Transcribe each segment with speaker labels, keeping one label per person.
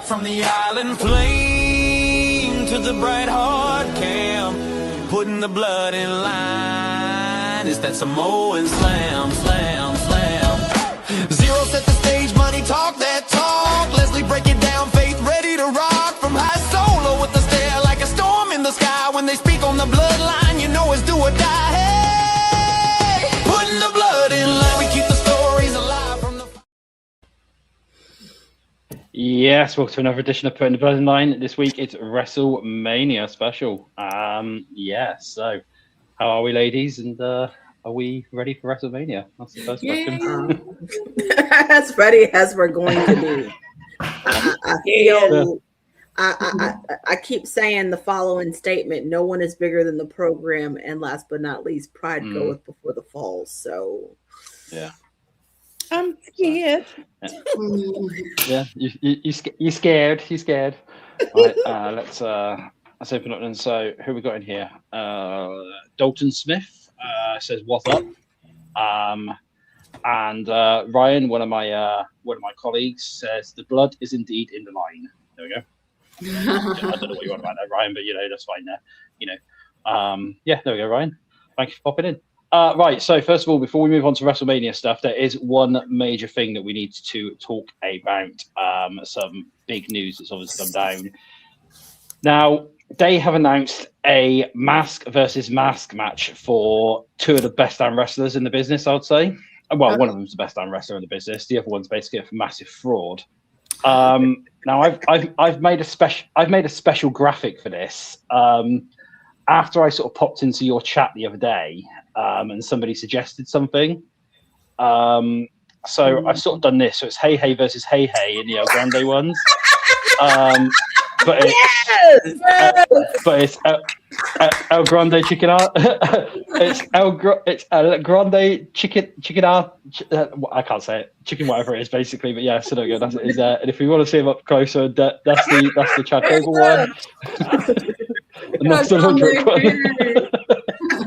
Speaker 1: From the island flame to the bright hard camp, putting the blood in line. It's that Samoan slam, slam, slam. Xero set the stage, money talk that talk. Leslie break it down, faith ready to rock. From high solo with the stare like a storm in the sky. When they speak on the bloodline, you know it's do or die. Hey, putting the blood in line, we keep the stories alive from the...
Speaker 2: Yes, welcome to another edition of Putting the Blood in Line. This week it's WrestleMania special. So how are we, ladies? And are we ready for WrestleMania? That's the first question.
Speaker 3: As ready as we're going to be. I keep saying the following statement: no one is bigger than the program, and last but not least, pride goeth before the fall. So,
Speaker 2: yeah.
Speaker 4: I'm scared.
Speaker 2: Yeah, you scared. You scared. Right, let's open up then. So who we got in here? Dalton Smith says what's up. And Ryan, one of my colleagues, says the blood is indeed in the line. There we go. I don't know what you want about that, Ryan, but that's fine there. There we go, Ryan. Thanks for popping in. Right, so first of all, before we move on to WrestleMania stuff, there is one major thing that we need to talk about. Some big news that's obviously come down. Now, they have announced a mask versus mask match for two of the best damn wrestlers in the business, I would say. Well, one of them's the best damn wrestler in the business. The other one's basically a massive fraud. Now, I've made a special graphic for this. After I sort of popped into your chat the other day, and somebody suggested something. So I've sort of done this. So it's Hey Hey versus Hey Hey in the El Grande ones. But it's El Grande Chicken Art. It's El Grande Chicken Art. I can't say it. Chicken whatever it is, basically. But yeah, so there we go. That's it. Is there? And if we want to see him up closer, that's the Chad Gable one. And that's the Ludwig one.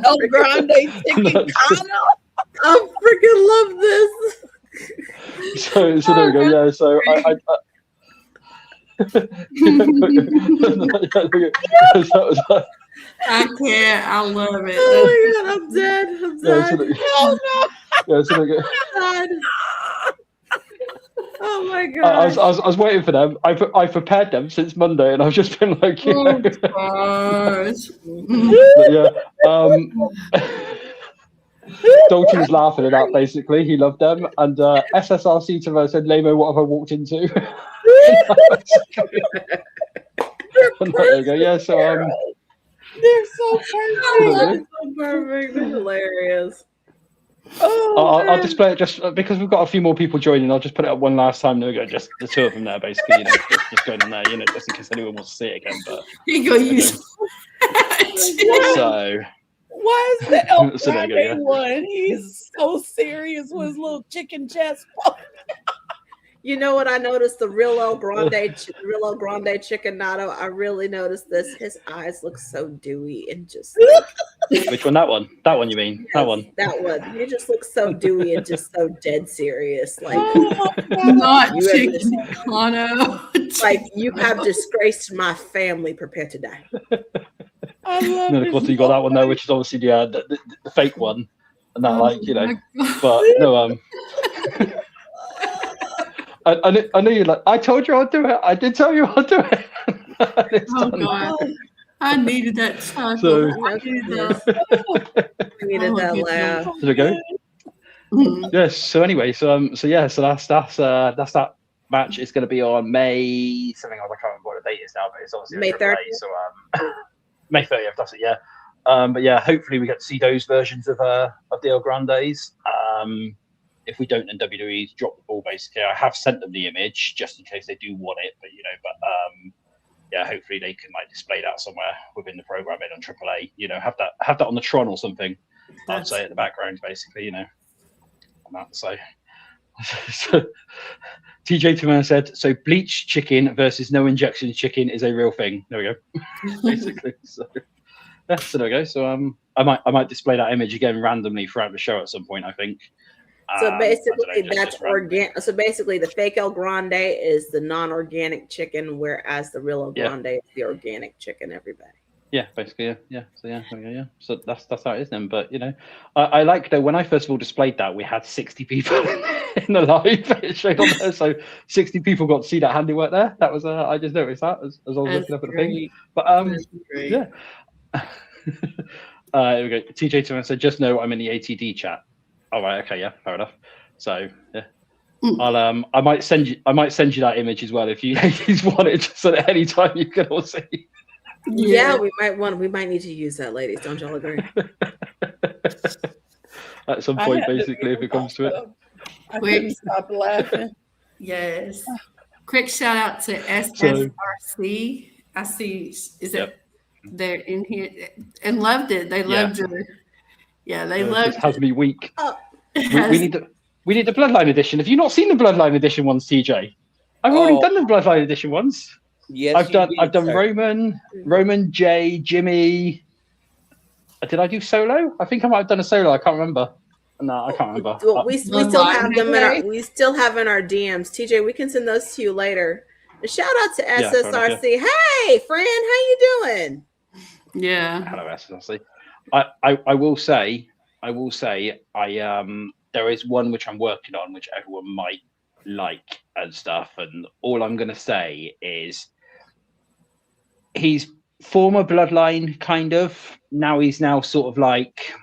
Speaker 4: El Grande Chicken.
Speaker 3: I freaking love this.
Speaker 2: So there we go. Yeah. So
Speaker 4: I can't. I love it.
Speaker 3: Oh my god, I'm dead. I'm dead. Oh my god.
Speaker 2: I was waiting for them. I prepared them since Monday, and I've just been like, Dalton was laughing at that. Basically, he loved them, and SSRC to her said, "Lamo, what have I walked into?" There you go. Yeah. So
Speaker 4: they're so perfect.
Speaker 3: So perfect. They're hilarious.
Speaker 2: I'll display it just because we've got a few more people joining. I'll just put it up one last time. There we go. Just the two of them there, basically. Just going on there. Just in case anyone wants to see it again. But
Speaker 4: you go use.
Speaker 2: So.
Speaker 4: Why is the El Grande one? He's so serious with his little chicken chest.
Speaker 3: You know what I noticed? The real El Grande Chicken Natto. I really noticed this. His eyes look so dewy and just.
Speaker 2: Which one? That one? That one? You mean? Yes, that one?
Speaker 3: That one. He just looks so dewy and just so dead serious. Like
Speaker 4: not chicken Cano.
Speaker 3: Like you have disgraced my family. Prepare to die.
Speaker 4: I love
Speaker 2: and then of course you got that one there, which is obviously the fake one, and that but no I know you're like, I told you I'll do it. I did tell you I'll do it.
Speaker 4: God. I needed that time.
Speaker 2: So,
Speaker 3: I needed that laugh.
Speaker 2: There we go. Yes. So anyway, so that's that match. It's going to be on May something. I can't remember what the date is now, but it's obviously
Speaker 3: May 30th.
Speaker 2: So May 30th. That's it. Yeah. But yeah, hopefully we get to see those versions of the El Grandes. If we don't, then WWE's drop the ball. Basically, I have sent them the image just in case they do want it. But yeah, hopefully they can display that somewhere within the program on AAA. Have that on the Tron or something. I'd say at the background, basically. On that. So TJ Timmer said, so bleached chicken versus no injection chicken is a real thing. There we go. Basically. So there we go. So I might display that image again randomly throughout the show at some point, I think.
Speaker 3: So basically,
Speaker 2: I don't know,
Speaker 3: that's
Speaker 2: just random.
Speaker 3: organic. So basically, the fake El Grande is the non-organic chicken, whereas the real El
Speaker 2: Yeah.
Speaker 3: Grande is the organic chicken. Everybody.
Speaker 2: Yeah, basically, yeah. So yeah. So that's how it is then. But you know, I like though when I first of all displayed that we had 60 people in the live it showed on there, so 60 people got to see that handiwork there. That was I just noticed that as I was looking up at the thing. But yeah. Here we go. TJ Thomas said, "Just know I'm in the ATD chat." All right, okay, yeah, fair enough. So yeah. I might send you that image as well if you ladies want it, just so that any time you can all see.
Speaker 3: Yeah, we might need to use that, ladies. Don't y'all agree?
Speaker 2: At some point, basically, if it comes to it.
Speaker 4: I couldn't stop laughing.
Speaker 5: Yes. Quick shout out to SSRC. I see, they're in here and loved it. They loved your, they loved it.
Speaker 2: Has me weak. We need the Bloodline edition. Have you not seen the Bloodline edition ones, TJ? I've already done the Bloodline edition ones.
Speaker 6: Yes,
Speaker 2: I've done Roman, Jay, Jimmy. Did I do solo? I think I might have done a solo. I can't remember. No, I can't remember.
Speaker 3: Well, we still have them in our DMs. TJ, we can send those to you later. Shout out to SSRC. Hey, friend, how you doing?
Speaker 5: Yeah.
Speaker 2: Hello, SSRC. I will say, there is one which I'm working on, which everyone might like and stuff. And all I'm gonna say is, he's former Bloodline, kind of. Now he's sort of like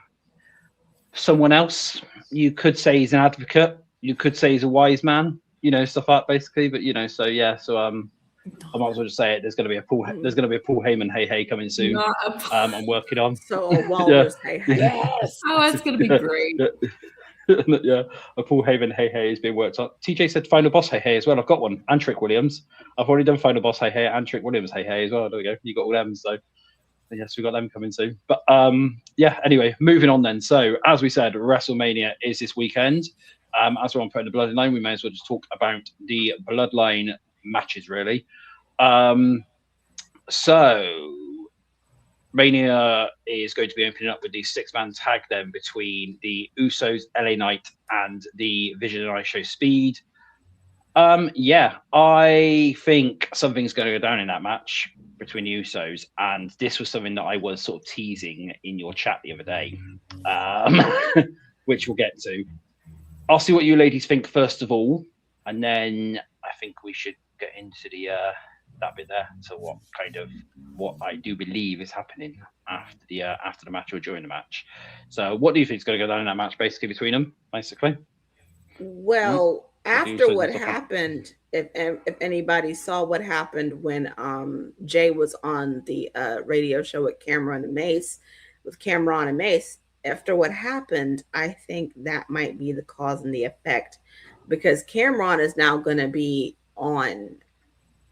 Speaker 2: someone else. You could say he's an advocate. You could say he's a wise man. You know, stuff like that, basically. But you know, so yeah. So I might as well just say it. There's going to be a Paul Heyman hey coming soon. I'm working on.
Speaker 3: So Walrus hey.
Speaker 5: Yes. Oh, that's going to be great.
Speaker 2: Yeah, a Paul Heyman hey is being worked on. TJ said Final Boss hey as well. I've got one. And Trick Williams. I've already done Final Boss hey and Trick Williams hey as well. There we go. You got all them. So yes, we got them coming soon. But yeah. Anyway, moving on then. So as we said, WrestleMania is this weekend. As we're on putting the Bloodline, we may as well just talk about the Bloodline matches, really. So Mania is going to be opening up with the 6-man tag then between the Usos, LA Knight, and the Vision and I Show Speed. Yeah, I think something's going to go down in that match between the Usos, and this was something that I was sort of teasing in your chat the other day, which we'll get to. I'll see what you ladies think first of all, and then I think we should get into the that bit there. So what I do believe is happening after the match or during the match. So what do you think is going to go down in that match, basically between them, basically?
Speaker 3: Well, after what happened, if anybody saw what happened when Jay was on the radio show with Cameron and Mace, after what happened, I think that might be the cause and the effect, because Cameron is now going to be on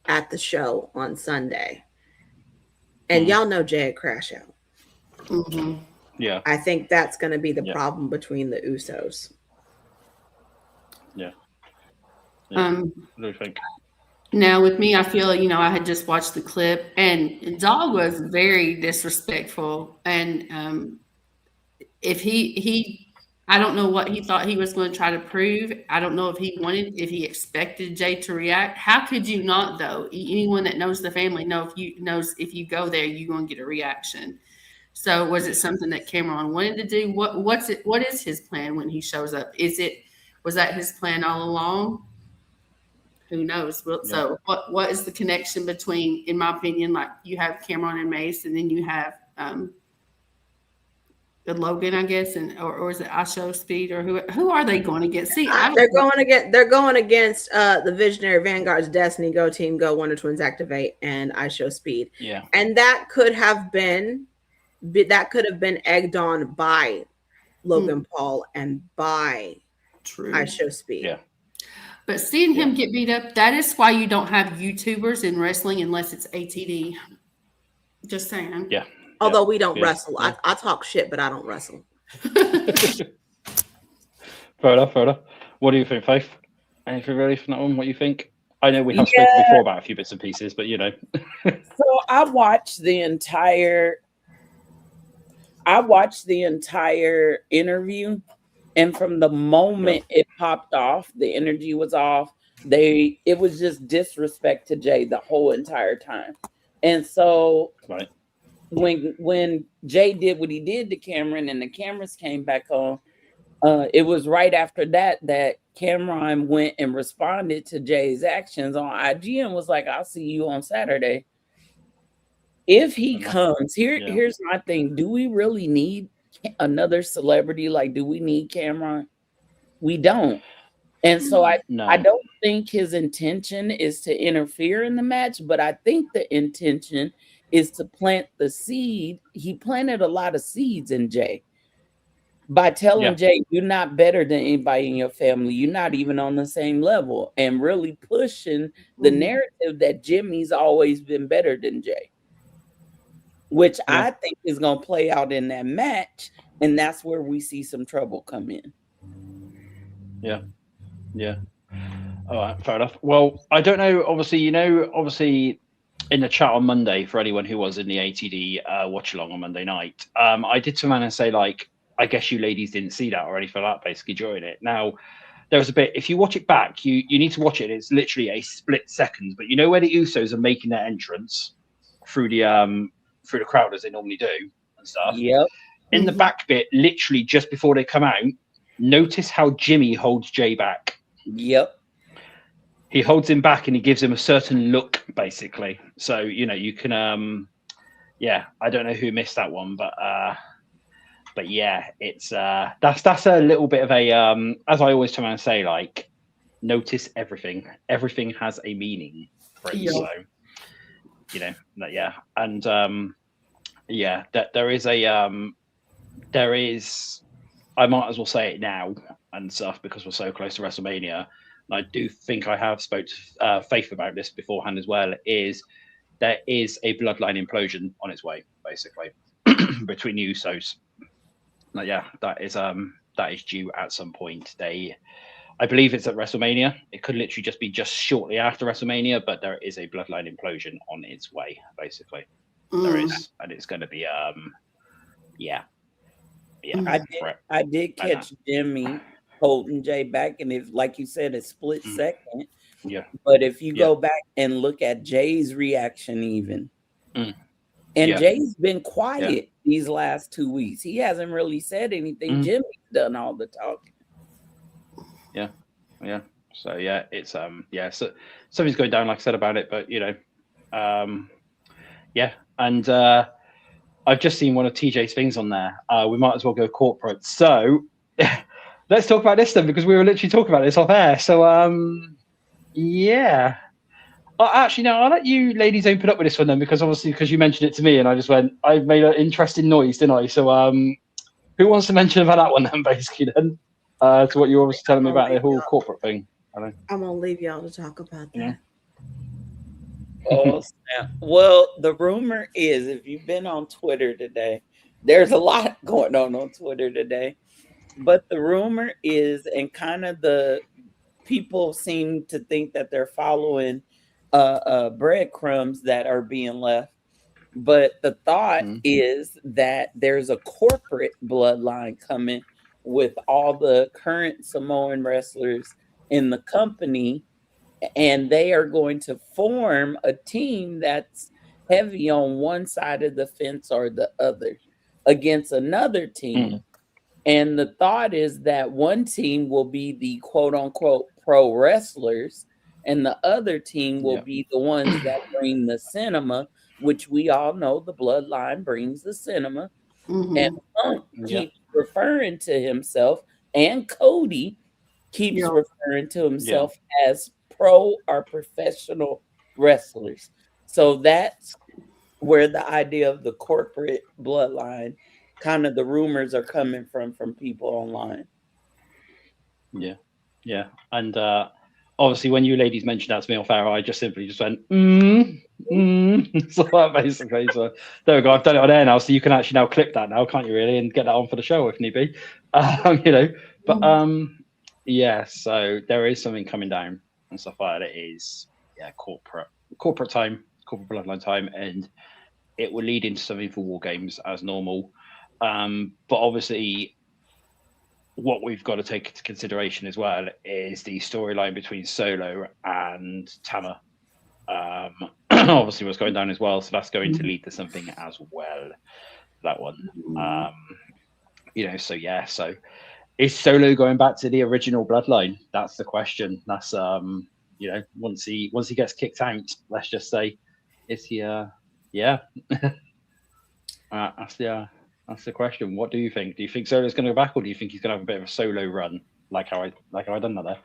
Speaker 3: at the show on Sunday, and y'all know Jay would crash out.
Speaker 5: Mm-hmm.
Speaker 2: Yeah,
Speaker 3: I think that's going to be the problem between the Usos.
Speaker 2: Yeah. What do you think?
Speaker 5: Now with me, I feel, I had just watched the clip, and Dog was very disrespectful, and if I don't know what he thought he was going to try to prove. I don't know if he expected Jay to react. How could you not, though? Anyone that knows the family knows if you go there, you're going to get a reaction. So was it something that Cameron wanted to do? What is his plan when he shows up? Was that his plan all along? Who knows? Well, yeah. So what is the connection between, in my opinion, like you have Cameron and Mace, and then you have the Logan, I guess, or is it I Show Speed, or who are they going against? See, they're
Speaker 3: going against the Visionary Vanguard's Destiny, Go Team, Go, Wonder Twins Activate, and I Show Speed.
Speaker 2: Yeah,
Speaker 3: and that could have been egged on by Logan Paul and by I Show Speed.
Speaker 2: Yeah,
Speaker 5: but seeing him get beat up, that is why you don't have YouTubers in wrestling unless it's ATD. Just saying.
Speaker 2: Yeah.
Speaker 3: Although we don't wrestle. I talk shit, but I don't wrestle.
Speaker 2: Fair enough. What do you think, Faith? Anything really from that one? What do you think? I know we have spoken before about a few bits and pieces, but
Speaker 4: So I watched the entire interview, And from the moment it popped off, the energy was off. It was just disrespect to Jay the whole entire time. And so
Speaker 2: Right.
Speaker 4: when Jay did what he did to Cameron and the cameras came back on, it was right after that that Cameron went and responded to Jay's actions on IG and was like, I'll see you on Saturday. If he comes, here's my thing. Do we really need another celebrity? Like, do we need Cameron? We don't. And so I don't think his intention is to interfere in the match, but I think the intention is to plant the seed. He planted a lot of seeds in Jay by telling Jay, you're not better than anybody in your family. You're not even on the same level, and really pushing the narrative that Jimmy's always been better than Jay, which I think is going to play out in that match. And that's where we see some trouble come in.
Speaker 2: Yeah. Yeah. All right, fair enough. Well, I don't know. Obviously, in the chat on Monday, for anyone who was in the ATD watch along on Monday night, I did turn around and say, like, I guess you ladies didn't see that or anything like that, basically during it. Now, there was a bit, if you watch it back, you need to watch it. It's literally a split second, but you know where the Usos are making their entrance through the crowd as they normally do and stuff.
Speaker 4: Yep.
Speaker 2: In the back bit, literally just before they come out, notice how Jimmy holds Jay back.
Speaker 4: Yep.
Speaker 2: He holds him back and he gives him a certain look, basically. So, you can, I don't know who missed that one, but yeah, it's, that's a little bit of a, as I always try and say, like, notice everything. Everything has a meaning for it. So, and, that there is, I might as well say it now and stuff because we're so close to WrestleMania. And I do think I have spoke to Faith about this beforehand as well, is there is a bloodline implosion on its way, basically, between the Usos. That is due at some point. I believe it's at WrestleMania. It could literally just be just shortly after WrestleMania, but there is a bloodline implosion on its way, basically. There is, and it's going to be
Speaker 4: I did catch Jimmy holding Jay back, and it's like you said, a split second.
Speaker 2: Yeah.
Speaker 4: But if you go back and look at Jay's reaction, even, and Jay's been quiet these last 2 weeks. He hasn't really said anything. Jimmy's done all the talking.
Speaker 2: Yeah. So it's so something's going down, like I said about it, but and I've just seen one of TJ's things on there. We might as well go corporate. So let's talk about this then, because we were literally talking about this off air. So actually, no, I'll let you ladies open up with this one then, because you mentioned it to me and I just went, I made an interesting noise, didn't I? So who wants to mention about that one then, basically, then? To what you were obviously telling me about the whole corporate thing.
Speaker 3: I'm gonna leave y'all to talk about that.
Speaker 4: Oh, snap. Well, the rumor is, if you've been on Twitter today, there's a lot going on Twitter today. But the rumor is, and kind of the people seem to think that they're following breadcrumbs that are being left. But the thought is that there's a corporate bloodline coming with all the current Samoan wrestlers in the company, and they are going to form a team that's heavy on one side of the fence or the other against another team. And the thought is that one team will be the quote unquote pro wrestlers, and the other team will be the ones that bring the cinema, which we all know the bloodline brings the cinema. And Punk keeps referring to himself, and Cody keeps referring to himself as pro or professional wrestlers. So that's where the idea of the corporate bloodline, kind of the rumors are coming from people online.
Speaker 2: Yeah. And obviously when you ladies mentioned that to me off air, I just simply went, So that basically, so there we go. I've done it on air now, so you can actually now clip that now, can't you, really, and get that on for the show if need be. So there is something coming down and stuff like that. It is corporate time, corporate bloodline time, and it will lead into something for War Games as normal. But obviously what we've got to take into consideration as well is the storyline between Solo and Tama. Obviously, what's going down as well, so that's going to lead to something as well. That one, So yeah, so is Solo going back to the original bloodline? That's the question. That's once he gets kicked out, let's just say, is he? Yeah. That's the question. What do you think? Do you think Solo's going to go back, or do you think he's going to have a bit of a solo run, like how I done that there?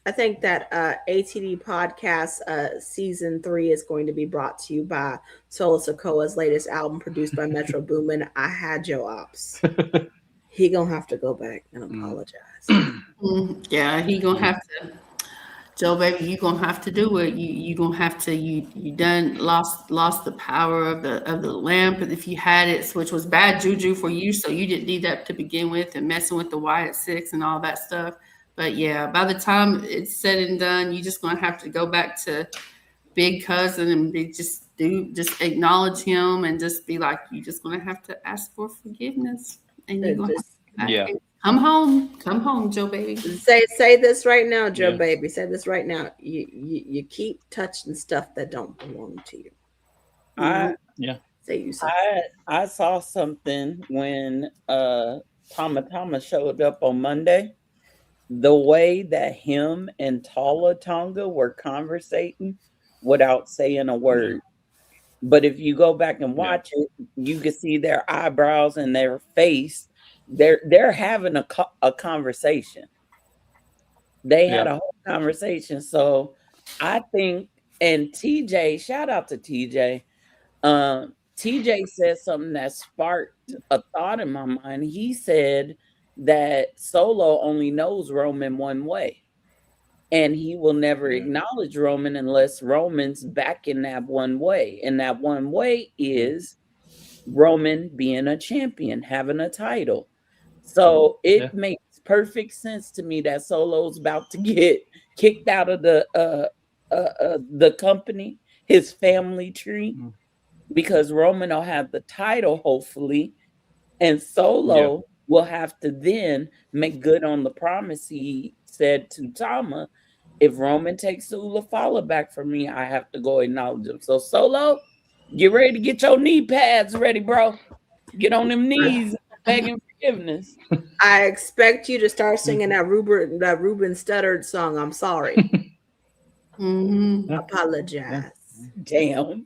Speaker 3: I think that ATD podcast season 3 is going to be brought to you by Solo Sokoa's latest album, produced by Metro Boomin. I had your ops. He gonna have to go back and apologize.
Speaker 5: Yeah, he gonna have to. Joe, baby, you gonna have to do it. You gonna have to. You done lost the power of the lamp. If you had it, which was bad juju for you, so you didn't need that to begin with, and messing with the Y at 6 and all that stuff. But yeah, by the time it's said and done, you just gonna have to go back to Big Cousin and just acknowledge him and just be like, you just gonna have to ask for forgiveness, and you're gonna have to come home, Joe baby.
Speaker 3: Say this right now, Joe baby. Say this right now. You keep touching stuff that don't belong to you.
Speaker 4: I saw something when Tama showed up on Monday. The way that him and Tala Tonga were conversating without saying a word. But if you go back and watch it, you can see their eyebrows and their face. They're having a conversation. They had a whole conversation. So I think, and TJ, shout out to TJ. TJ said something that sparked a thought in my mind. He said that Solo only knows Roman one way, and he will never acknowledge Roman unless Roman's back in that one way. And that one way is Roman being a champion, having a title. So it makes perfect sense to me that Solo's about to get kicked out of the company, his family tree, because Roman will have the title, hopefully, and Solo will have to then make good on the promise he said to Tama. If Roman takes the Ulafala back from me, I have to go acknowledge him. So Solo, get ready to get your knee pads ready, bro. Get on them knees, begging forgiveness.
Speaker 3: I expect you to start singing that Ruben stuttered song. I'm sorry. Apologize.
Speaker 4: Damn.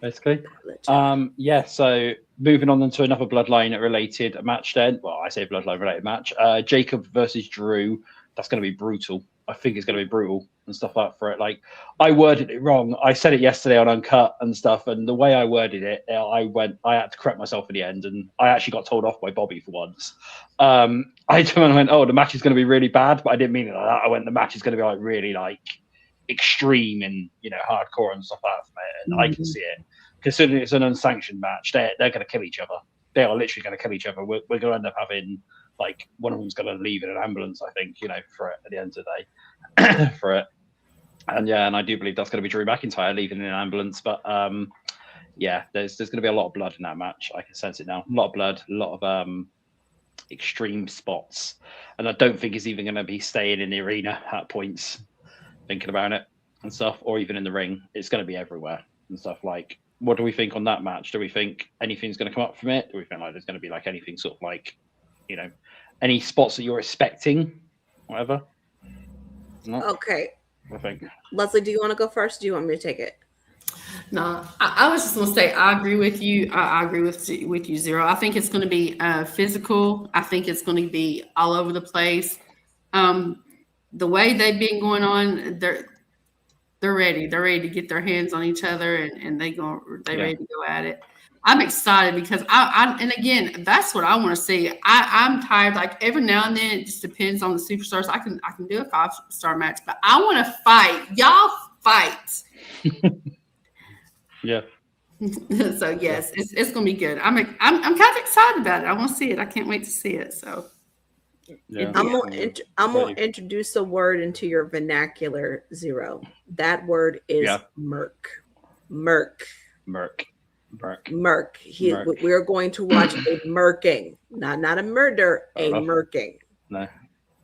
Speaker 2: Basically. So moving on to another bloodline related match then. Well, I say bloodline related match. Jacob versus Drew. That's going to be brutal. I think it's going to be brutal and stuff like that for it. Like, I worded it wrong. I said it yesterday on Uncut and stuff, and the way I worded it, I had to correct myself in the end, and I actually got told off by Bobby for once. I went, oh, the match is going to be really bad, but I didn't mean it like that. I went, the match is going to be like really like extreme and hardcore and stuff like that, and I can see it. Considering it's an unsanctioned match, they're going to kill each other. They are literally going to kill each other. We're going to end up having like one of them's going to leave in an ambulance, I think, for it at the end of the day, for it. And I do believe that's going to be Drew McIntyre leaving in an ambulance. But there's going to be a lot of blood in that match. I can sense it now. A lot of blood, a lot of extreme spots, and I don't think he's even going to be staying in the arena at points. Thinking about it and stuff, or even in the ring, it's going to be everywhere and stuff. Like, what do we think on that match? Do we think anything's going to come up from it? Do we think like there's going to be like anything sort of like, any spots that you're expecting, whatever? No?
Speaker 3: Okay.
Speaker 2: I think.
Speaker 3: Leslie, do you want to go first? Do you want me to take it?
Speaker 5: No, I was just going to say I agree with you. I agree with you, Zero. I think it's going to be physical. I think it's going to be all over the place. The way they've been going on, they're ready. They're ready to get their hands on each other, and they're ready to go at it. I'm excited because and again, that's what I want to see. I'm tired. Like every now and then, it just depends on the superstars. I can do a 5-star match, but I want to fight. Y'all fight. So yes, it's gonna be good. I'm kind of excited about it. I want to see it. I can't wait to see it. So.
Speaker 3: I'm gonna introduce a word into your vernacular, Zero. That word is murk. Murk. We're going to watch a murking, not a murder, a murking.
Speaker 2: No,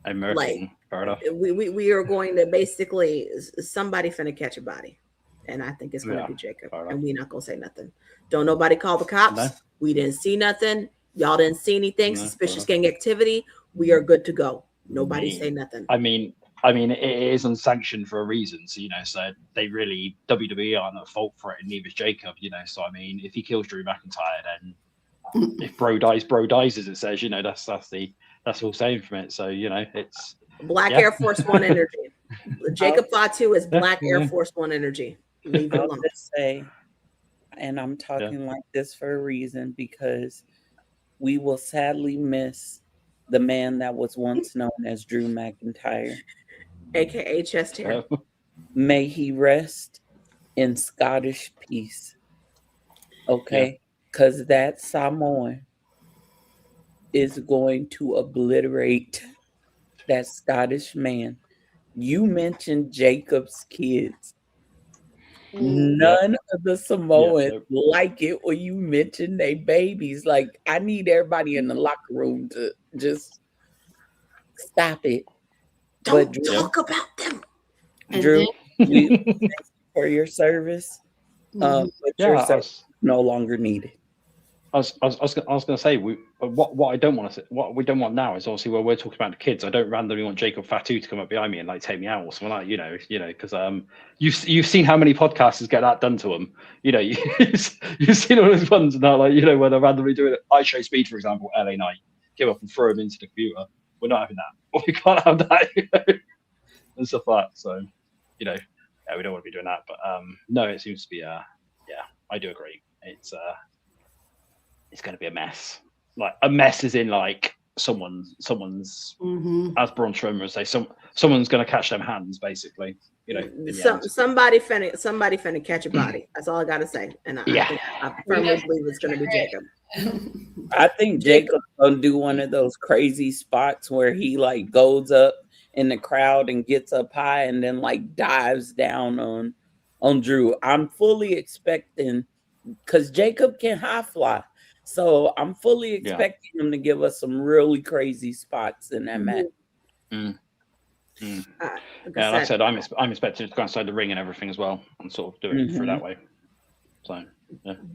Speaker 2: a murking.
Speaker 3: Like,
Speaker 2: fair enough.
Speaker 3: We are going to basically somebody finna catch a body, and I think it's gonna be Jacob, and we're not gonna say nothing. Don't nobody call the cops. No. We didn't see nothing. Y'all didn't see anything. Suspicious gang activity. We are good to go. Nobody say nothing.
Speaker 2: I mean, it is unsanctioned for a reason. So, so they really, WWE aren't at fault for it, and neither is Jacob, So, I mean, if he kills Drew McIntyre, then if bro dies, as it says, that's all saying from it. So, it's
Speaker 3: Black Air Force One energy. Jacob Fatu is Black Air Force One energy. Leave it alone.
Speaker 4: I'll just say, and I'm talking like this for a reason, because we will sadly miss the man that was once known as Drew McIntyre,
Speaker 3: aka chest hair.
Speaker 4: May he rest in Scottish peace. Okay, because that Samoan is going to obliterate that Scottish man. You mentioned Jacob's kids. None of the Samoans like it when you mention their babies. Like, I need everybody in the locker room to just stop it.
Speaker 3: Don't talk about them.
Speaker 4: Drew, we thank you for your service. But your service no longer needed.
Speaker 2: I was going to say what I don't want to say, what we don't want now is obviously where we're talking about the kids. I don't randomly want Jacob Fatu to come up behind me and like take me out or something like because you've seen how many podcasters get that done to them. You've seen all those ones now, like where they're randomly doing it. I Show Speed, for example, LA Knight, give up and throw him into the computer. We're not having that. We can't have that. And stuff like that. So we don't want to be doing that. But no, it seems to be I do agree. It's going to be a mess. Like a mess is in like someone's as Braun Strowman would say, someone's going to catch them hands basically.
Speaker 3: Somebody finna catch a body. That's all I got to say. And I firmly believe it's going to be Jacob.
Speaker 4: I think Jacob's going to do one of those crazy spots where he like goes up in the crowd and gets up high and then like dives down on Drew. I'm fully expecting, because Jacob can high fly. So I'm fully expecting him to give us some really crazy spots in that match.
Speaker 3: Like
Speaker 2: I said, I'm expecting to go inside the ring and everything as well, and sort of do it through that way. So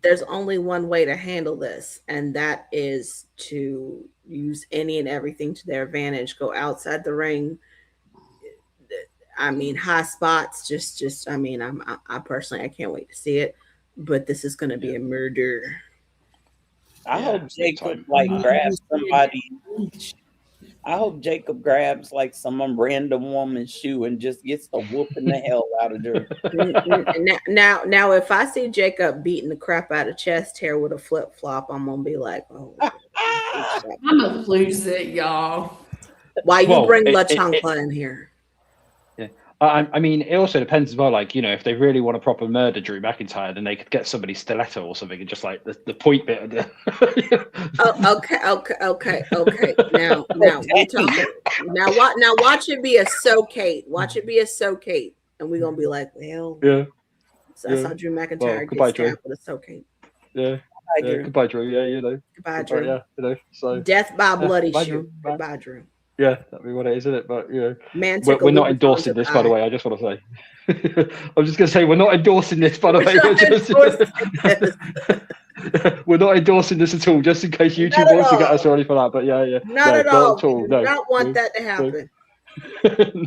Speaker 3: there's only one way to handle this, and that is to use any and everything to their advantage. Go outside the ring. I mean, high spots. I personally, I can't wait to see it. But this is going to be a murder.
Speaker 4: I hope Jacob grabs somebody. I hope Jacob grabs like some random woman's shoe and just gets the whooping the hell out of her.
Speaker 3: Now, if I see Jacob beating the crap out of chest hair with a flip flop, I'm gonna be like, "Oh,
Speaker 5: I'm gonna lose it, y'all."
Speaker 3: Why you bring La Chancla in here?
Speaker 2: I mean, it also depends as well. Like, if they really want to proper murder Drew McIntyre, then they could get somebody stiletto or something and just like the point bit of the.
Speaker 3: Okay. Now we're talking. Now watch it be a soakate. Watch it be a soakate, and we're gonna be like, well, So that's how Drew McIntyre gets stabbed with a soakate.
Speaker 2: Yeah. Goodbye, Drew. Yeah,
Speaker 3: Goodbye, Drew.
Speaker 2: Yeah, so
Speaker 3: death by bloody shoe. Goodbye, Drew.
Speaker 2: Yeah, that'd be what it is, isn't it? But
Speaker 3: Man,
Speaker 2: we're not endorsing this, by the way. I just want to say, I'm just going to say we're not endorsing this, by the way. We're not endorsing this at all, just in case YouTube wants to get us or anything like that. But
Speaker 3: not at all. We do not want that to happen.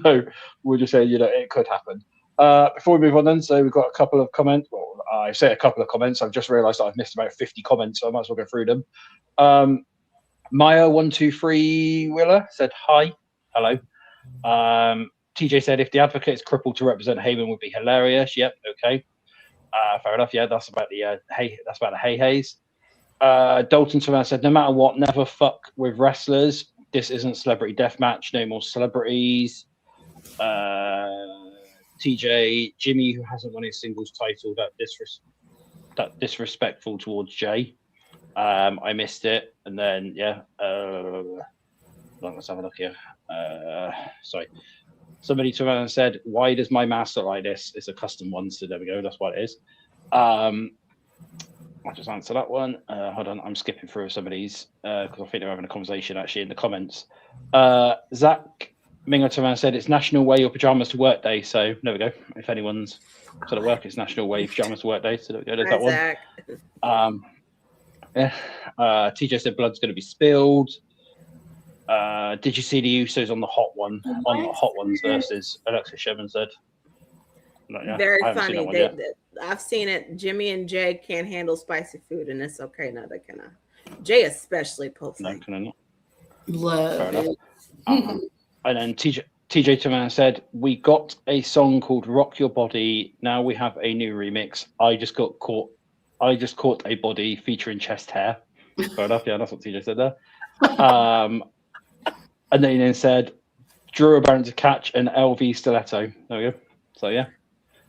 Speaker 2: No, we'll just say it could happen. Before we move on, then, so we've got a couple of comments. Well, I say a couple of comments. I've just realised that I've missed about 50 comments, so I might as well go through them. Maya123 Willer said hi. Hello. TJ said if the advocate is crippled to represent Heyman would be hilarious. Yep, okay. Fair enough. Yeah, that's about the Hays. Dalton Savannah said no matter what, never fuck with wrestlers. This isn't celebrity deathmatch, no more celebrities. TJ, Jimmy, who hasn't won his singles title, that disrespectful towards Jay. I missed it, and then let's have a look here. Sorry, somebody said, "Why does my mask look like this?" It's a custom one, so there we go. That's what it is. I'll just answer that one. Hold on, I'm skipping through some of these because I think they're having a conversation actually in the comments. Zach Mingotoman said it's National Wear Your Pajamas to Work Day. So there we go. If anyone's sort of work, it's National Wear Your Pajamas to Work Day. So there we go. There's that one.
Speaker 3: Zach.
Speaker 2: TJ said blood's going to be spilled. Did you see the Usos on the hot one? On the hot ones versus Alexa Sherman said. No, yeah,
Speaker 3: Very funny. I've seen it. Jimmy and Jay can't handle spicy food, and it's okay. No, they cannot. Jay especially posting.
Speaker 2: No, can I not?
Speaker 5: Love it.
Speaker 2: And then TJ Taman said, we got a song called Rock Your Body. Now we have a new remix. I just caught a body featuring chest hair. Fair enough. Yeah, that's what TJ said there. And then he said, Drew about to catch an LV stiletto. There we go. So yeah.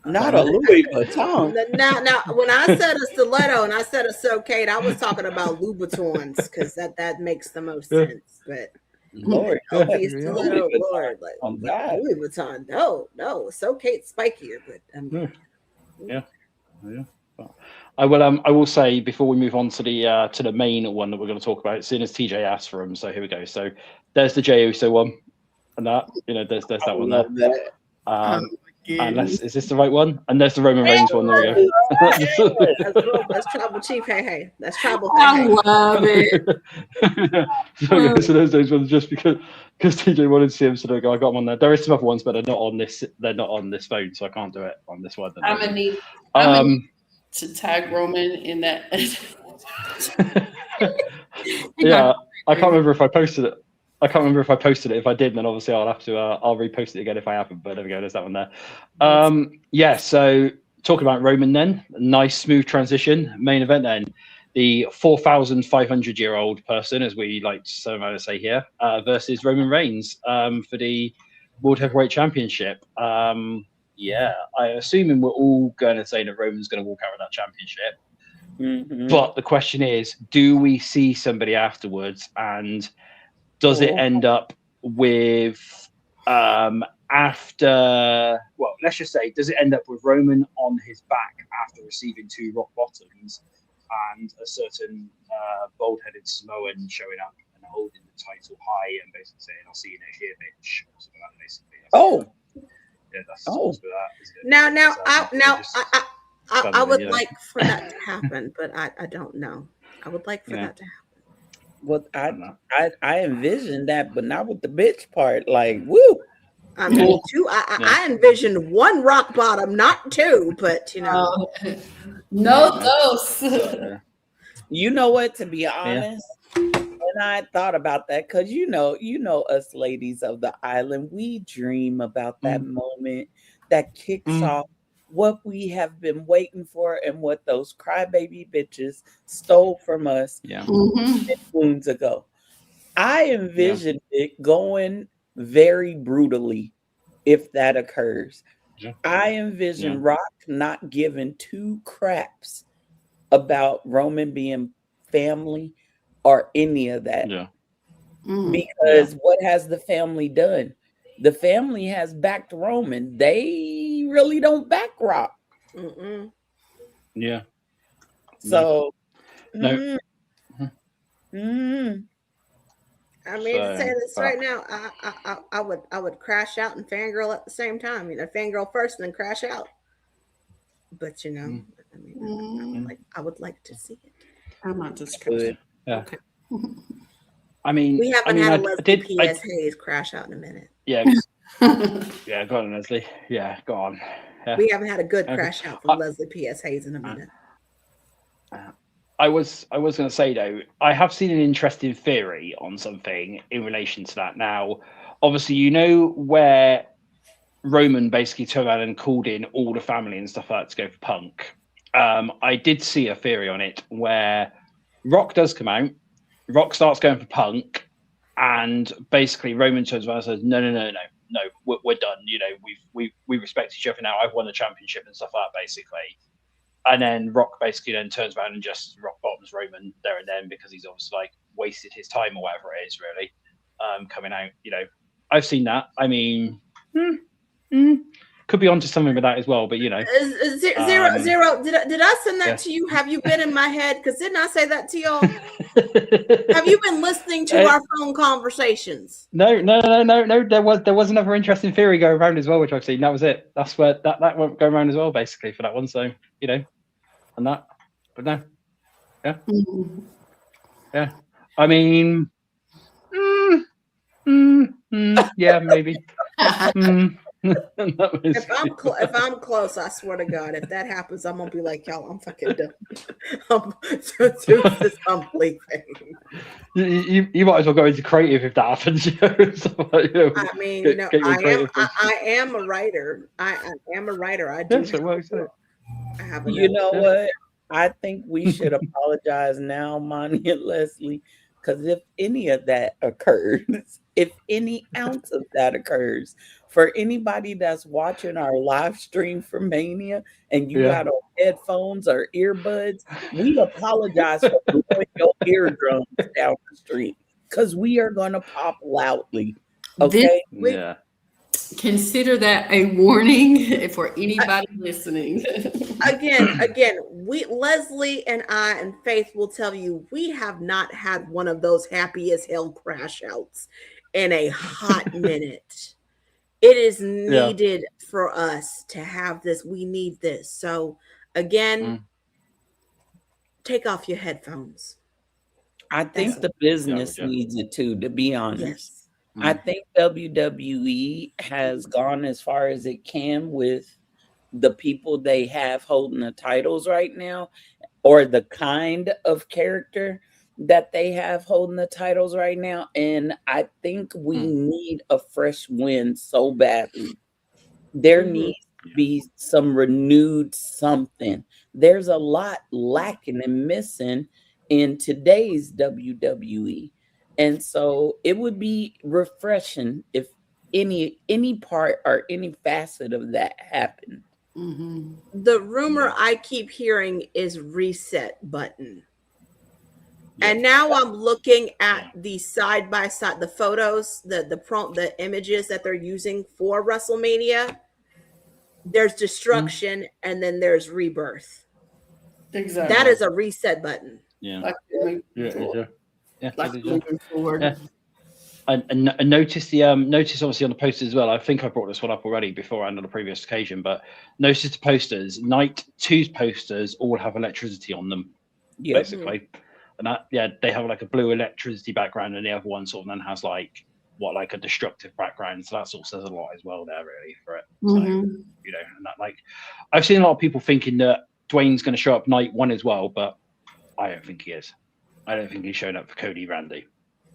Speaker 4: Not a Louis Vuitton.
Speaker 3: Now, when I said a stiletto and I said a silkade, I was talking about Louboutins because that makes the most sense. But
Speaker 4: Lord,
Speaker 3: LV stiletto, Lord, like Louis Vuitton, no, silkade spikier, but
Speaker 2: yeah. I will say before we move on to the main one that we're going to talk about, as soon as TJ asked for him. So here we go. So there's the Jey Uso one, and that there's that one there. And is this the right one? And there's the Roman Reigns one. There we
Speaker 3: go. That's Tribal Chief. Hey. That's Tribal.
Speaker 5: I love it.
Speaker 2: So there's those ones just because TJ wanted to see him. So there we go. I got them on there. There is some other ones, but they're not on this. They're not on this phone, so I can't do it on this one.
Speaker 5: I'm gonna need to tag Roman in that.
Speaker 2: Yeah, I can't remember if I posted it. If I did, then obviously I'll have to. I'll repost it again if I haven't. But there we go. There's that one there. Yeah. So talking about Roman, then nice smooth transition. Main event then, the 4,500-year-old person, as we like to say here, versus Roman Reigns for the World Heavyweight Championship. Yeah, I'm assuming we're all going to say that Roman's going to walk out with that championship. Mm-hmm. But the question is, do we see somebody afterwards? And does it end up with let's just say, does it end up with Roman on his back after receiving 2 rock bottoms and a certain bald-headed Samoan showing up and holding the title high and basically saying, "I'll see you next year, bitch." So that basically. Yeah, that's
Speaker 3: I would like for that to happen, but I don't know. I would like for that to happen.
Speaker 4: Well, I envisioned that, but not with the bitch part. Like, woo.
Speaker 3: I mean, 2. I envisioned 1 rock bottom, not 2, but
Speaker 5: no dose.
Speaker 4: You know what? To be honest, and I thought about that because you know us ladies of the island, we dream about that moment that kicks off what we have been waiting for and what those crybaby bitches stole from us moons ago. I envisioned it going very brutally if that occurs. I envision Rock not giving 2 craps about Roman being family or any of that. Because what has the family done? The family has backed Roman. They really don't back Rock.
Speaker 2: Yeah.
Speaker 4: So,
Speaker 3: I mean, to say this right now, I would crash out and fangirl at the same time. Fangirl first and then crash out. But I would like to see it.
Speaker 5: I'm not just good.
Speaker 2: Yeah. Okay. I mean,
Speaker 3: we haven't had a Leslie P.S. Hayes crash out in a minute.
Speaker 2: Yeah. Yeah, go on, Leslie. Yeah, go on. Yeah.
Speaker 3: We haven't had a good crash out from Leslie P.S. Hayes in a minute.
Speaker 2: I was going to say, though, I have seen an interesting theory on something in relation to that. Now, obviously, where Roman basically turned around and called in all the family and stuff like that to go for Punk. I did see a theory on it where Rock does come out, Rock starts going for Punk, and basically Roman turns around and says, no, we're done. We respect each other now. I've won the championship and stuff like that, basically. And then Rock basically then turns around and just rock bottoms Roman there and then because he's obviously wasted his time or whatever it is, really, coming out. I've seen that. I mean, because could be onto something with that as well. But you know,
Speaker 3: Zero. Did I send that
Speaker 2: yeah.
Speaker 3: to you? Have you been in my head? Because didn't I say that to y'all? Have you been listening to our phone conversations?
Speaker 2: No. There was another interesting theory going around as well, which I've seen. That was it. That's where that won't go around as well, basically, for that one. So you know, and that, but no, yeah, yeah. I mean, yeah, maybe.
Speaker 3: If I'm close, I swear to God, if that happens, I'm gonna be like, y'all, I'm fucking done. I'm this complete thing.
Speaker 2: You might as well go into creative if that happens.
Speaker 3: I mean, I am a writer. I am a writer. I do.
Speaker 2: I
Speaker 3: have
Speaker 4: you know what? I think we should apologize now, Monty and Leslie, because if any of that occurs, if any ounce of that occurs, for anybody that's watching our live stream for Mania and you got on headphones or earbuds, we apologize for blowing your eardrums down the street because we are going to pop loudly. Okay?
Speaker 5: Consider that a warning for anybody listening.
Speaker 3: Again, Leslie and I and Faith will tell you, we have not had one of those happy as hell crash outs in a hot minute. It is needed for us to have this. We need this. So again, take off your headphones.
Speaker 4: I think the business needs it too, to be honest.
Speaker 3: Yes.
Speaker 4: I think WWE has gone as far as it can with the people they have holding the titles right now, or the kind of character that they have holding the titles right now. And I think we need a fresh win so badly. There needs to be some renewed something. There's a lot lacking and missing in today's WWE. And so it would be refreshing if any part or any facet of that happened.
Speaker 3: The rumor I keep hearing is reset button. And now I'm looking at the side by side, the photos, the images that they're using for WrestleMania. There's destruction and then there's rebirth.
Speaker 5: Exactly.
Speaker 3: That is a reset button.
Speaker 5: Moving forward.
Speaker 2: And notice notice obviously on the posters as well. I think I brought this one up already before and on a previous occasion, but notice the posters. Night 2's posters all have electricity on them, basically, and that they have like a blue electricity background, and the other one sort of then has like a destructive background. So that sort of says a lot as well there, really, for it. So, you know, and that I've seen a lot of people thinking that Dwayne's going to show up night 1 as well, but I don't think he is. I don't think he's showing up for Cody Randy.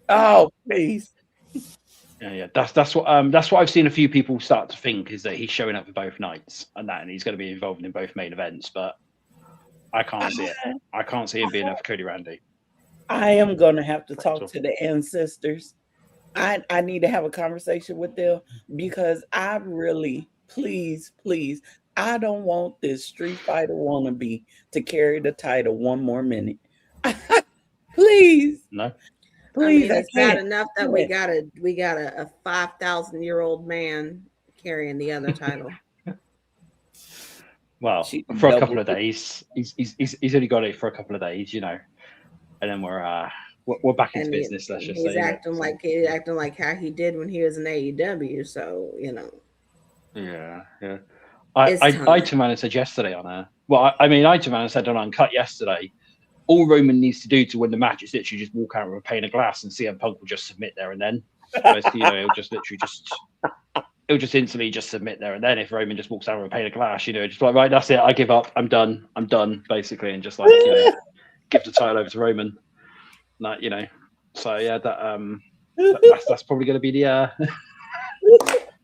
Speaker 4: Oh, please.
Speaker 2: Yeah. That's what I've seen a few people start to think, is that he's showing up for both nights and he's going to be involved in both main events. But I can't see it. I can't see him being there for Cody Randy.
Speaker 4: I am going to have to talk to the ancestors. I need to have a conversation with them, because I really, please, I don't want this Street Fighter wannabe to carry the title one more minute. Please.
Speaker 2: No.
Speaker 3: Please. I mean, it's bad enough that we got a 5,000-year-old man carrying the other title.
Speaker 2: Well, for a couple of days. He's only got it for a couple of days, you know. And then we're back into business, let's just say.
Speaker 3: He's acting like how he did when he was in AEW, so you know.
Speaker 2: Yeah. Item Man said yesterday on her. Well, I mean, Item Man said on Uncut yesterday, all Roman needs to do to win the match is literally just walk out with a pane of glass, and CM Punk will just submit there and then. Basically, you know, he'll just instantly just submit there and then. If Roman just walks out with a pane of glass, you know, just like, right, that's it, I give up, I'm done, basically, and just like, you know, give the title over to Roman. Like, you know, so yeah, that's probably going to be the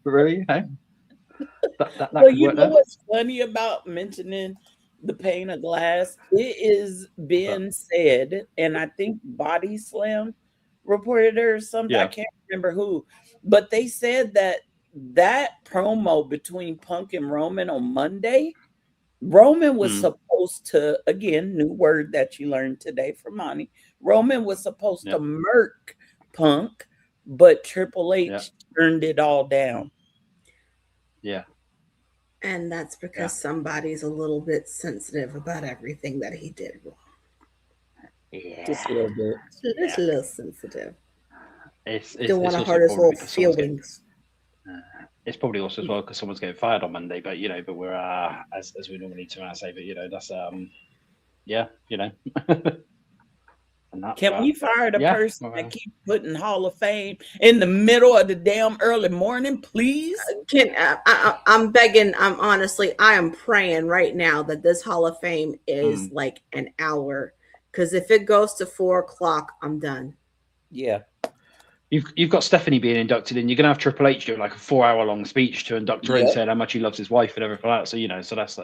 Speaker 2: really, you know, that
Speaker 4: well, you know what's funny about mentioning the pane of glass? It is being said, and I think Body Slam reported or something. I can't remember who, but they said that promo between Punk and Roman on Monday, Roman was supposed to, again, new word that you learned today from Monty, Roman was supposed to murk Punk, but Triple H turned it all down.
Speaker 2: Yeah.
Speaker 3: And that's because somebody's a little bit sensitive about everything that he did wrong.
Speaker 4: Just a little bit.
Speaker 3: Just a little sensitive.
Speaker 2: It's
Speaker 3: Don't want to
Speaker 2: also
Speaker 3: hurt his
Speaker 2: probably
Speaker 3: whole
Speaker 2: because someone's getting,
Speaker 3: feelings.
Speaker 2: it's probably also as well because someone's getting fired on Monday. But but we're as we normally to say, but that's And that,
Speaker 4: Can we fire the person
Speaker 2: well,
Speaker 4: that keeps putting Hall of Fame in the middle of the damn early morning, please?
Speaker 3: I'm begging. I am praying right now that this Hall of Fame is like an hour. Because if it goes to 4:00, I'm done.
Speaker 4: Yeah.
Speaker 2: You've got Stephanie being inducted in. You're gonna have Triple H do like a 4-hour-long speech to induct her in, saying how much he loves his wife and everything like that. So so that's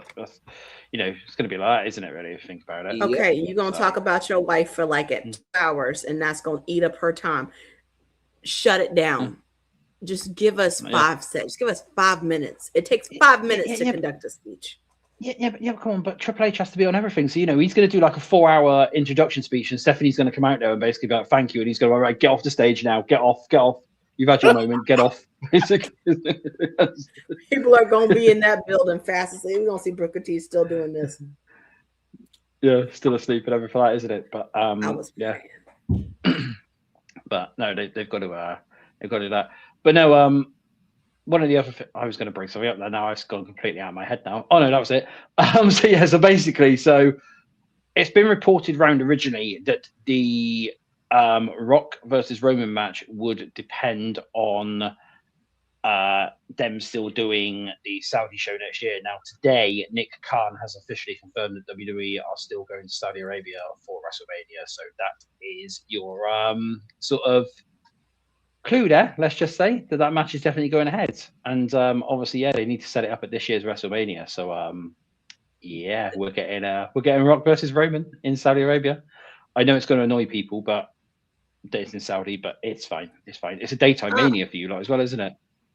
Speaker 2: it's gonna be like that, isn't it? Really, if you think about it.
Speaker 3: Okay, you're gonna talk about your wife for like 2 hours, and that's gonna eat up her time. Shut it down. Just give us 5 seconds. Give us 5 minutes. It takes 5 minutes to conduct a speech.
Speaker 2: But come on, but Triple H has to be on everything. So he's going to do like a 4-hour introduction speech, and Stephanie's going to come out there and basically be like, "Thank you," and he's going to all right, get off the stage now, get off. You've had your moment, get off.
Speaker 3: People are going to be in that building fast as we're going to see Booker T still doing this.
Speaker 2: Yeah, still asleep and everything like that, isn't it? But
Speaker 3: I was
Speaker 2: but no, they've got to do that. But no, one of the other I was going to bring something up there. Now it's gone completely out of my head now. Oh no, that was it. So basically, it's been reported around originally that the Rock versus Roman match would depend on them still doing the Saudi show next year. Now today, Nick Khan has officially confirmed that WWE are still going to Saudi Arabia for WrestleMania. So that is your sort of clue there. Let's just say that match is definitely going ahead, and obviously, they need to set it up at this year's WrestleMania. So, we're getting Rock versus Roman in Saudi Arabia. I know it's going to annoy people, but it's in Saudi, but it's fine. It's fine. It's a daytime mania for you lot as well, isn't it?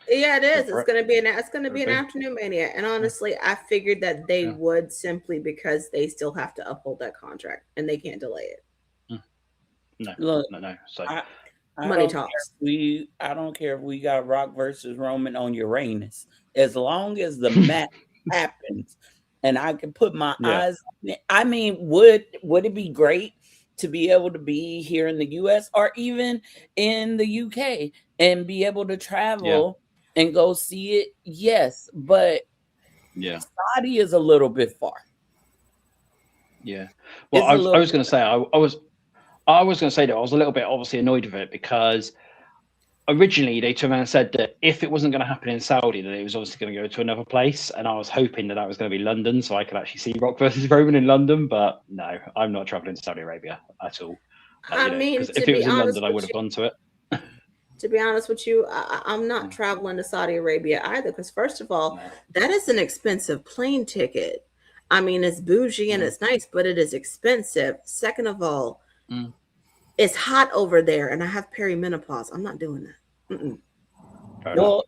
Speaker 3: Yeah, it is. It's going to be an afternoon mania, and honestly, I figured that they would simply because they still have to uphold that contract and they can't delay it.
Speaker 2: No. So.
Speaker 3: Money talks.
Speaker 4: I don't care if we got Rock versus Roman on Uranus, as long as the match happens, and I can put my eyes on it. I mean, would it be great to be able to be here in the U.S. or even in the UK and be able to travel and go see it? Yes, but Saudi is a little bit far.
Speaker 2: Yeah. Well, I was going to say I was going to say that I was a little bit obviously annoyed with it because originally they turned around and said that if it wasn't going to happen in Saudi, that it was obviously going to go to another place. And I was hoping that was going to be London so I could actually see Rock versus Roman in London. But no, I'm not traveling to Saudi Arabia at all. Because if it was in London, I would have gone to it.
Speaker 3: To be honest with you, I'm not traveling to Saudi Arabia either. Because first of all, that is an expensive plane ticket. I mean, it's bougie and it's nice, but it is expensive. Second of all, it's hot over there, and I have perimenopause. I'm not doing that.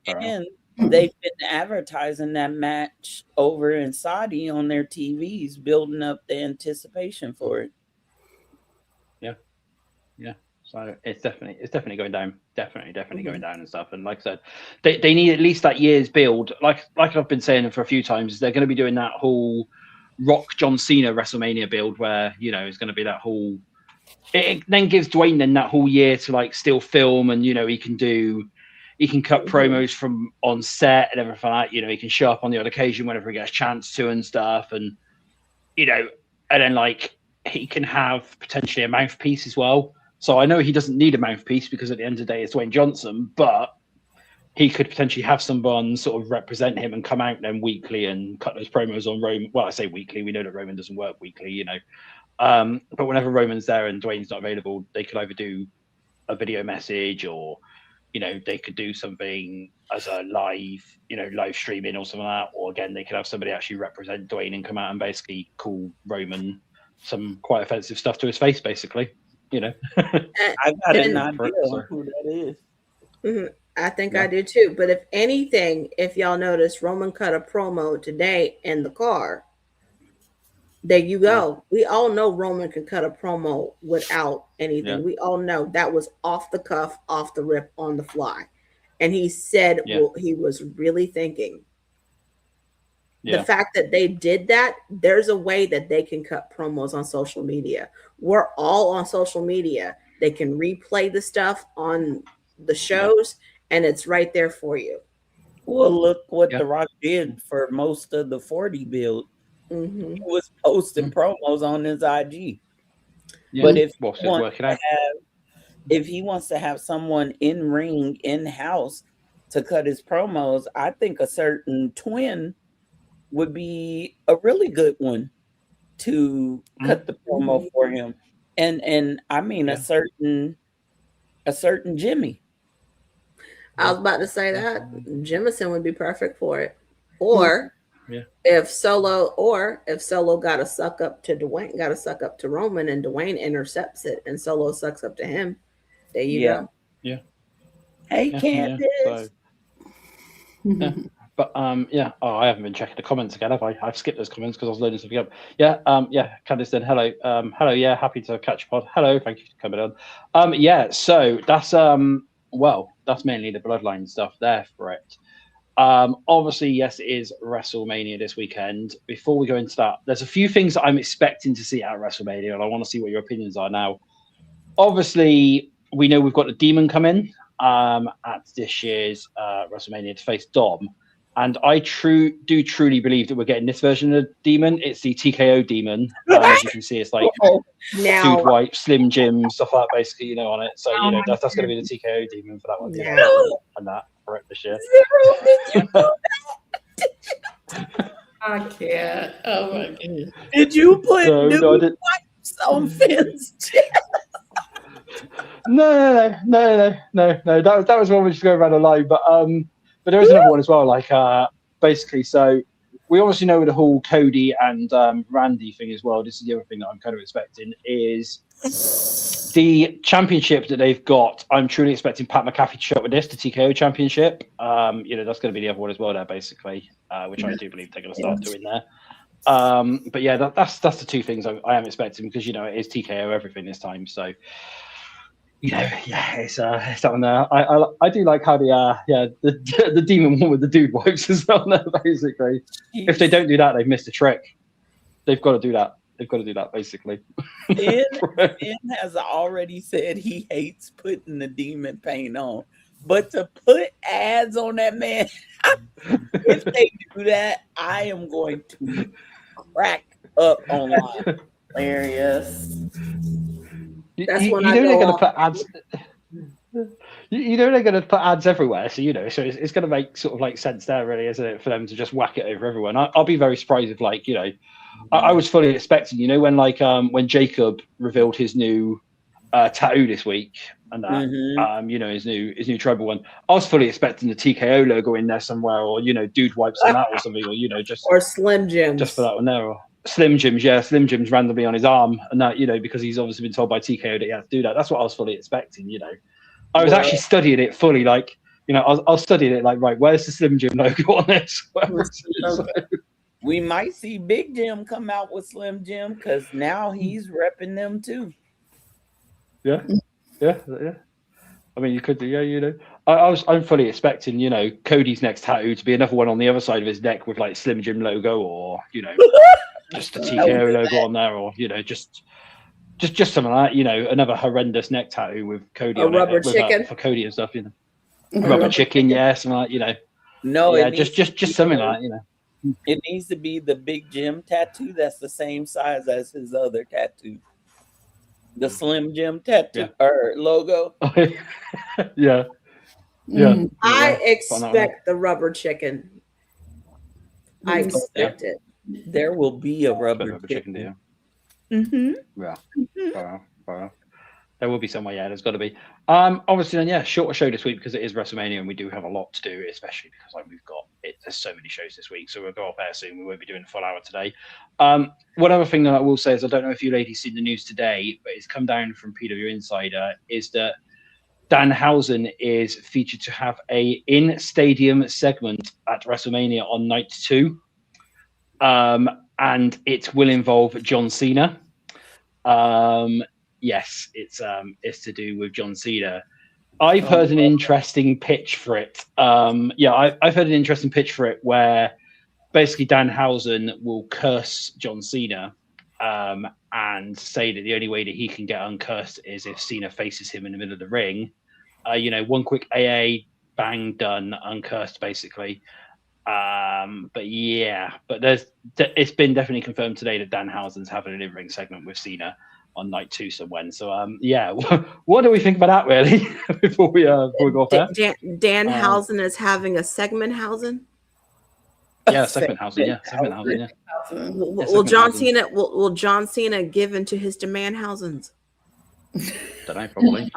Speaker 4: And they've been advertising that match over in Saudi on their TVs, building up the anticipation for it.
Speaker 2: Yeah. So it's definitely going down. Definitely going down and stuff. And like I said, they need at least that year's build. Like I've been saying for a few times, they're going to be doing that whole Rock John Cena WrestleMania build where it's going to be that whole. It then gives Dwayne then that whole year to like still film and he can cut promos from on set and everything like that. He can show up on the odd occasion whenever he gets a chance to and stuff, and and then like he can have potentially a mouthpiece as well. So I know he doesn't need a mouthpiece because at the end of the day it's Dwayne Johnson, but he could potentially have someone sort of represent him and come out then weekly and cut those promos on Roman. Well, I say weekly. We know that Roman doesn't work weekly, but whenever Roman's there and Dwayne's not available, they could either do a video message or, they could do something as a live streaming or something like that. Or again, they could have somebody actually represent Dwayne and come out and basically call Roman some quite offensive stuff to his face, basically.
Speaker 4: I got an idea who that is.
Speaker 3: Mm-hmm. I think I do too. But if anything, if y'all notice, Roman cut a promo today in the car. There you go. We all know Roman can cut a promo without anything. Yeah. We all know that was off the cuff, off the rip, on the fly. And he said what he was really thinking. the fact that they did that, there's a way that they can cut promos on social media. We're all on social media. They can replay the stuff on the shows, and it's right there for you.
Speaker 4: Well, look what The Rock did for most of the 40 build. He was posting promos on his IG. But if he wants to have someone in ring, in house to cut his promos, I think a certain twin would be a really good one to cut the promo for him. And I mean a certain Jimmy.
Speaker 3: I was about to say that Jemison would be perfect for it. Or if Solo got to suck up to Dwayne, got to suck up to Roman, and Dwayne intercepts it, and Solo sucks up to him. There you go.
Speaker 2: Yeah.
Speaker 4: Hey, Candace.
Speaker 2: But I haven't been checking the comments again, have I? I've skipped those comments because I was loading something up. Candice then, hello. Hello, happy to catch pod. Hello, thank you for coming on. So that's that's mainly the bloodline stuff there for it. Obviously, yes, it is WrestleMania this weekend. Before we go into that, there's a few things that I'm expecting to see at WrestleMania, and I want to see what your opinions are now. Obviously, we know we've got the Demon coming at this year's WrestleMania to face Dom. And I do truly believe that we're getting this version of the Demon. It's the TKO Demon. As you can see, it's like Dude White, Slim Jim, stuff like that, basically, on it. So, that's going to be the TKO Demon for that one. And that for it this year.
Speaker 5: I can't. Oh, my God.
Speaker 4: Did you put Dude White's on Finn's chest?
Speaker 2: No. That was one we just go around the line. But there is another one as well, basically. So we obviously know the whole Cody and Randy thing as well. This is the other thing that I'm kind of expecting is the championship that they've got. I'm truly expecting Pat McAfee to show up with this, the TKO championship. That's going to be the other one as well there, basically, which I do believe they're going to start doing there. But yeah, that's the two things I am expecting because, it is TKO everything this time. So, it's that one there. I do like how the Demon one with the dude wipes as well there, basically. If they don't do that, they've missed a trick. They've got to do that. Basically.
Speaker 4: Finn has already said he hates putting the demon paint on. But to put ads on that man, if they do that, I am going to crack up online. Hilarious.
Speaker 3: That's when
Speaker 2: they're going to put ads. They're going to put ads everywhere, so so it's going to make sort of like sense there, really, isn't it, for them to just whack it over everyone? I'll be very surprised if, I was fully expecting, when Jacob revealed his new tattoo this week and that, his new tribal one, I was fully expecting the TKO logo in there somewhere, or dude wipes on that or something, or
Speaker 3: Slim Jim
Speaker 2: just for that one there. Or Slim Jim's randomly on his arm, and that because he's obviously been told by TKO that he had to do that. That's what I was fully expecting. I was actually studying it fully, I was studying it right. Where's the Slim Jim logo on this?
Speaker 4: We might see Big Jim come out with Slim Jim because now he's repping them too.
Speaker 2: Yeah. I mean, you could do, I'm fully expecting, Cody's next tattoo to be another one on the other side of his neck with Slim Jim logo, or just the TKO logo on there, or just something like that, another horrendous neck tattoo with Cody
Speaker 3: a
Speaker 2: on
Speaker 3: rubber
Speaker 2: it,
Speaker 3: chicken
Speaker 2: for Cody and stuff, a rubber chicken, something like just something like that,
Speaker 4: It needs to be the Big Jim tattoo that's the same size as his other tattoo. The Slim Jim tattoo or logo.
Speaker 2: Yeah.
Speaker 3: I expect the rubber chicken. I expect it.
Speaker 4: There will be a rubber chicken.
Speaker 2: Yeah. There will be somewhere, there's got to be. Obviously, then, shorter show this week because it is WrestleMania and we do have a lot to do, especially because we've got it. There's so many shows this week, so we'll go off air soon. We won't be doing a full hour today. One other thing that I will say is I don't know if you ladies seen the news today, but it's come down from PW Insider is that Danhausen is featured to have a in-stadium segment at WrestleMania on night 2, and it will involve John Cena. Yes, it's to do with John Cena. I've heard an interesting pitch for it. I've heard an interesting pitch for it where basically Danhausen will curse John Cena and say that the only way that he can get uncursed is if Cena faces him in the middle of the ring. One quick AA, bang, done, uncursed, basically. But it's been definitely confirmed today that Danhausen's having an in-ring segment with Cena on night 2 somewhere. So what do we think about that, really? before we go off there?
Speaker 3: Danhausen is having a segment housing.
Speaker 2: Segment housing. Yeah.
Speaker 3: Will John Cena will John Cena give into his demand housings?
Speaker 2: Don't know, probably.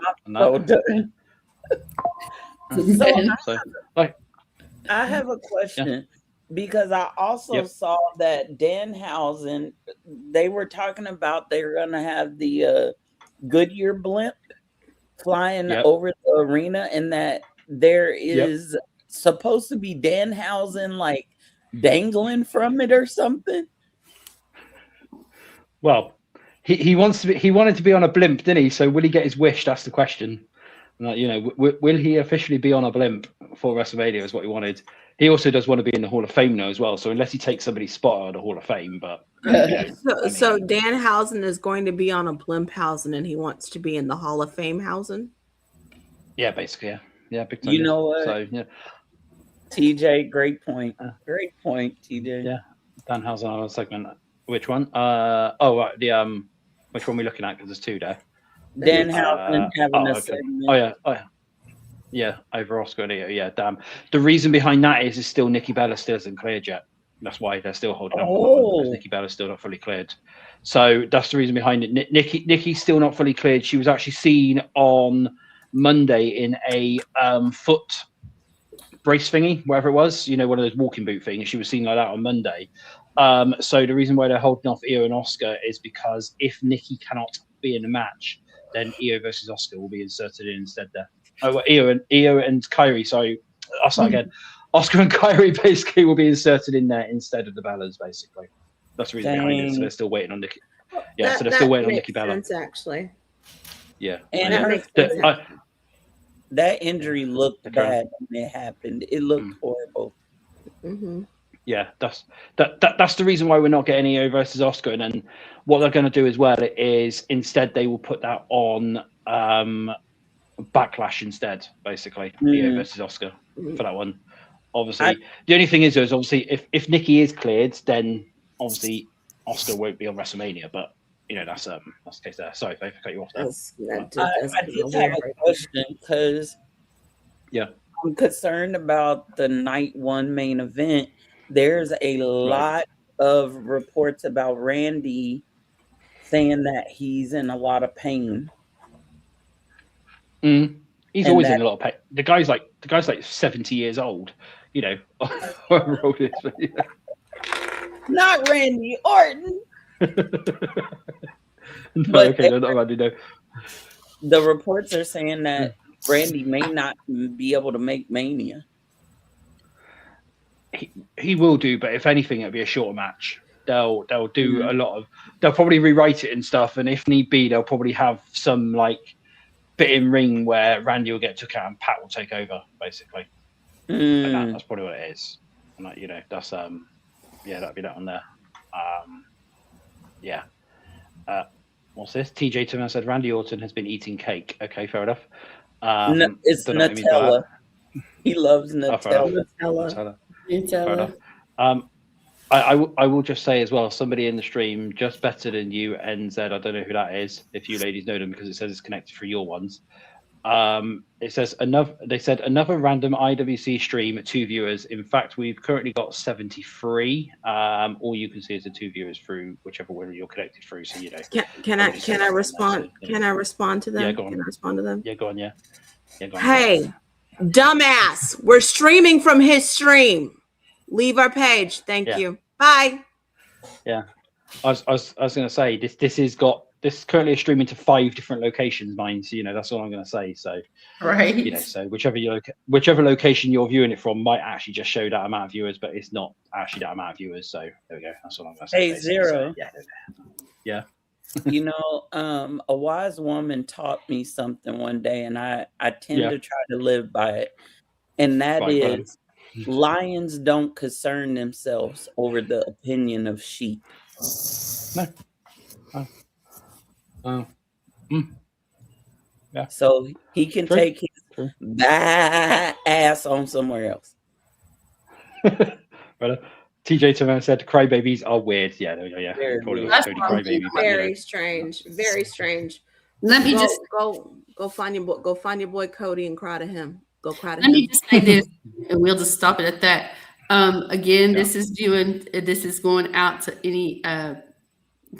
Speaker 4: I have a question because I also saw that Danhausen, they were talking about they were going to have the Goodyear blimp flying over the arena, and that there is supposed to be Danhausen like dangling from it or something.
Speaker 2: Well, he wanted to be on a blimp, didn't he? So will he get his wish? That's the question. Will he officially be on a blimp for WrestleMania? Is what he wanted. He also does want to be in the Hall of Fame now as well. So unless he takes somebody's spot on the Hall of Fame, but
Speaker 3: so Danhausen is going to be on a blimp housing, and he wants to be in the Hall of Fame housing.
Speaker 2: Yeah, basically, yeah, big time.
Speaker 4: You know what?
Speaker 2: So
Speaker 4: TJ, great point. Great point, TJ.
Speaker 2: Yeah, Danhausen on a segment. Which one? Which one are we looking at? Because there's 2 there.
Speaker 4: Danhausen having a segment.
Speaker 2: Yeah, over Oscar and Io. Yeah, damn. The reason behind that is still Nikki Bella still isn't cleared yet. That's why they're still holding on because Nikki Bella's still not fully cleared. So that's the reason behind it. Nikki's still not fully cleared. She was actually seen on Monday in a foot brace thingy, wherever it was, one of those walking boot things. She was seen like that on Monday. So the reason why they're holding off Io and Oscar is because if Nikki cannot be in the match, then Io versus Oscar will be inserted in instead there. Io and Kyrie. Sorry, I'll start again. Oscar and Kyrie basically will be inserted in there instead of the Bellas. Basically, that's the reason behind it. So they're still waiting on Nikki. Yeah, so they're still waiting on Nikki Bella.
Speaker 3: Sense, actually.
Speaker 2: Yeah,
Speaker 4: and that injury looked bad when it happened. It looked horrible.
Speaker 3: Mm-hmm.
Speaker 2: Yeah, that's the reason why we're not getting Io versus Oscar. And then what they're going to do as well is instead they will put that on Backlash instead, basically. Io versus Oscar for that one. Obviously, the only thing is obviously if Nikki is cleared, then obviously Oscar won't be on WrestleMania. But that's the case there. Sorry if I cut you off there.
Speaker 4: I just have a question because I'm concerned about the night 1 main event. There's a lot of reports about Randy saying that he's in a lot of pain.
Speaker 2: He's always in a lot of pain. The guy's like 70 years old.
Speaker 4: Not Randy Orton.
Speaker 2: Not Randy. No.
Speaker 4: The reports are saying that Randy may not be able to make Mania.
Speaker 2: He will do, but if anything, it'll be a shorter match. They'll do a lot of. They'll probably rewrite it and stuff, and if need be, they'll probably have some bit in ring where Randy will get took out and Pat will take over, basically. And that's probably what it is. And that's that'll be that on there. What's this? TJ Turner said Randy Orton has been eating cake. Okay, fair enough.
Speaker 4: It's Nutella. He loves Nutella.
Speaker 2: Fair enough. I will just say as well, somebody in the stream just better than you, NZ. I don't know who that is. If you ladies know them, because it says it's connected through your ones. It says they said another random IWC stream, 2 viewers. In fact, we've currently got 73. All you can see is the 2 viewers through whichever one you're connected through. So
Speaker 3: Can I respond? Can I respond to them?
Speaker 2: Yeah, go on.
Speaker 3: Can I respond to them?
Speaker 2: Yeah, go on. Yeah, go on.
Speaker 3: Hey, dumbass! We're streaming from his stream. Leave our page. Thank you. Bye.
Speaker 2: Yeah, I was going to say this is currently streaming to 5 different locations, mine. So that's all I'm going to say. So so whichever location you're viewing it from might actually just show that amount of viewers, but it's not actually that amount of viewers. So there we go. That's all I'm going to say.
Speaker 4: Hey, Xero.
Speaker 2: Yeah.
Speaker 4: A wise woman taught me something one day, and I tend to try to live by it. And that is lions don't concern themselves over the opinion of sheep.
Speaker 2: No. Yeah.
Speaker 4: So he can
Speaker 2: True.
Speaker 4: take his
Speaker 2: True.
Speaker 4: ass on somewhere else.
Speaker 2: But TJ Turner said crybabies are weird. Yeah, there we go. Yeah,
Speaker 4: Very
Speaker 2: probably
Speaker 4: weird.
Speaker 2: was Cody crybaby. But,
Speaker 3: Very strange. Very strange.
Speaker 5: Let me
Speaker 3: go find your boy Cody and cry to him. Go cry to
Speaker 5: Let
Speaker 3: him.
Speaker 5: me just say this, and we'll just stop it at that. Again, this is going out to any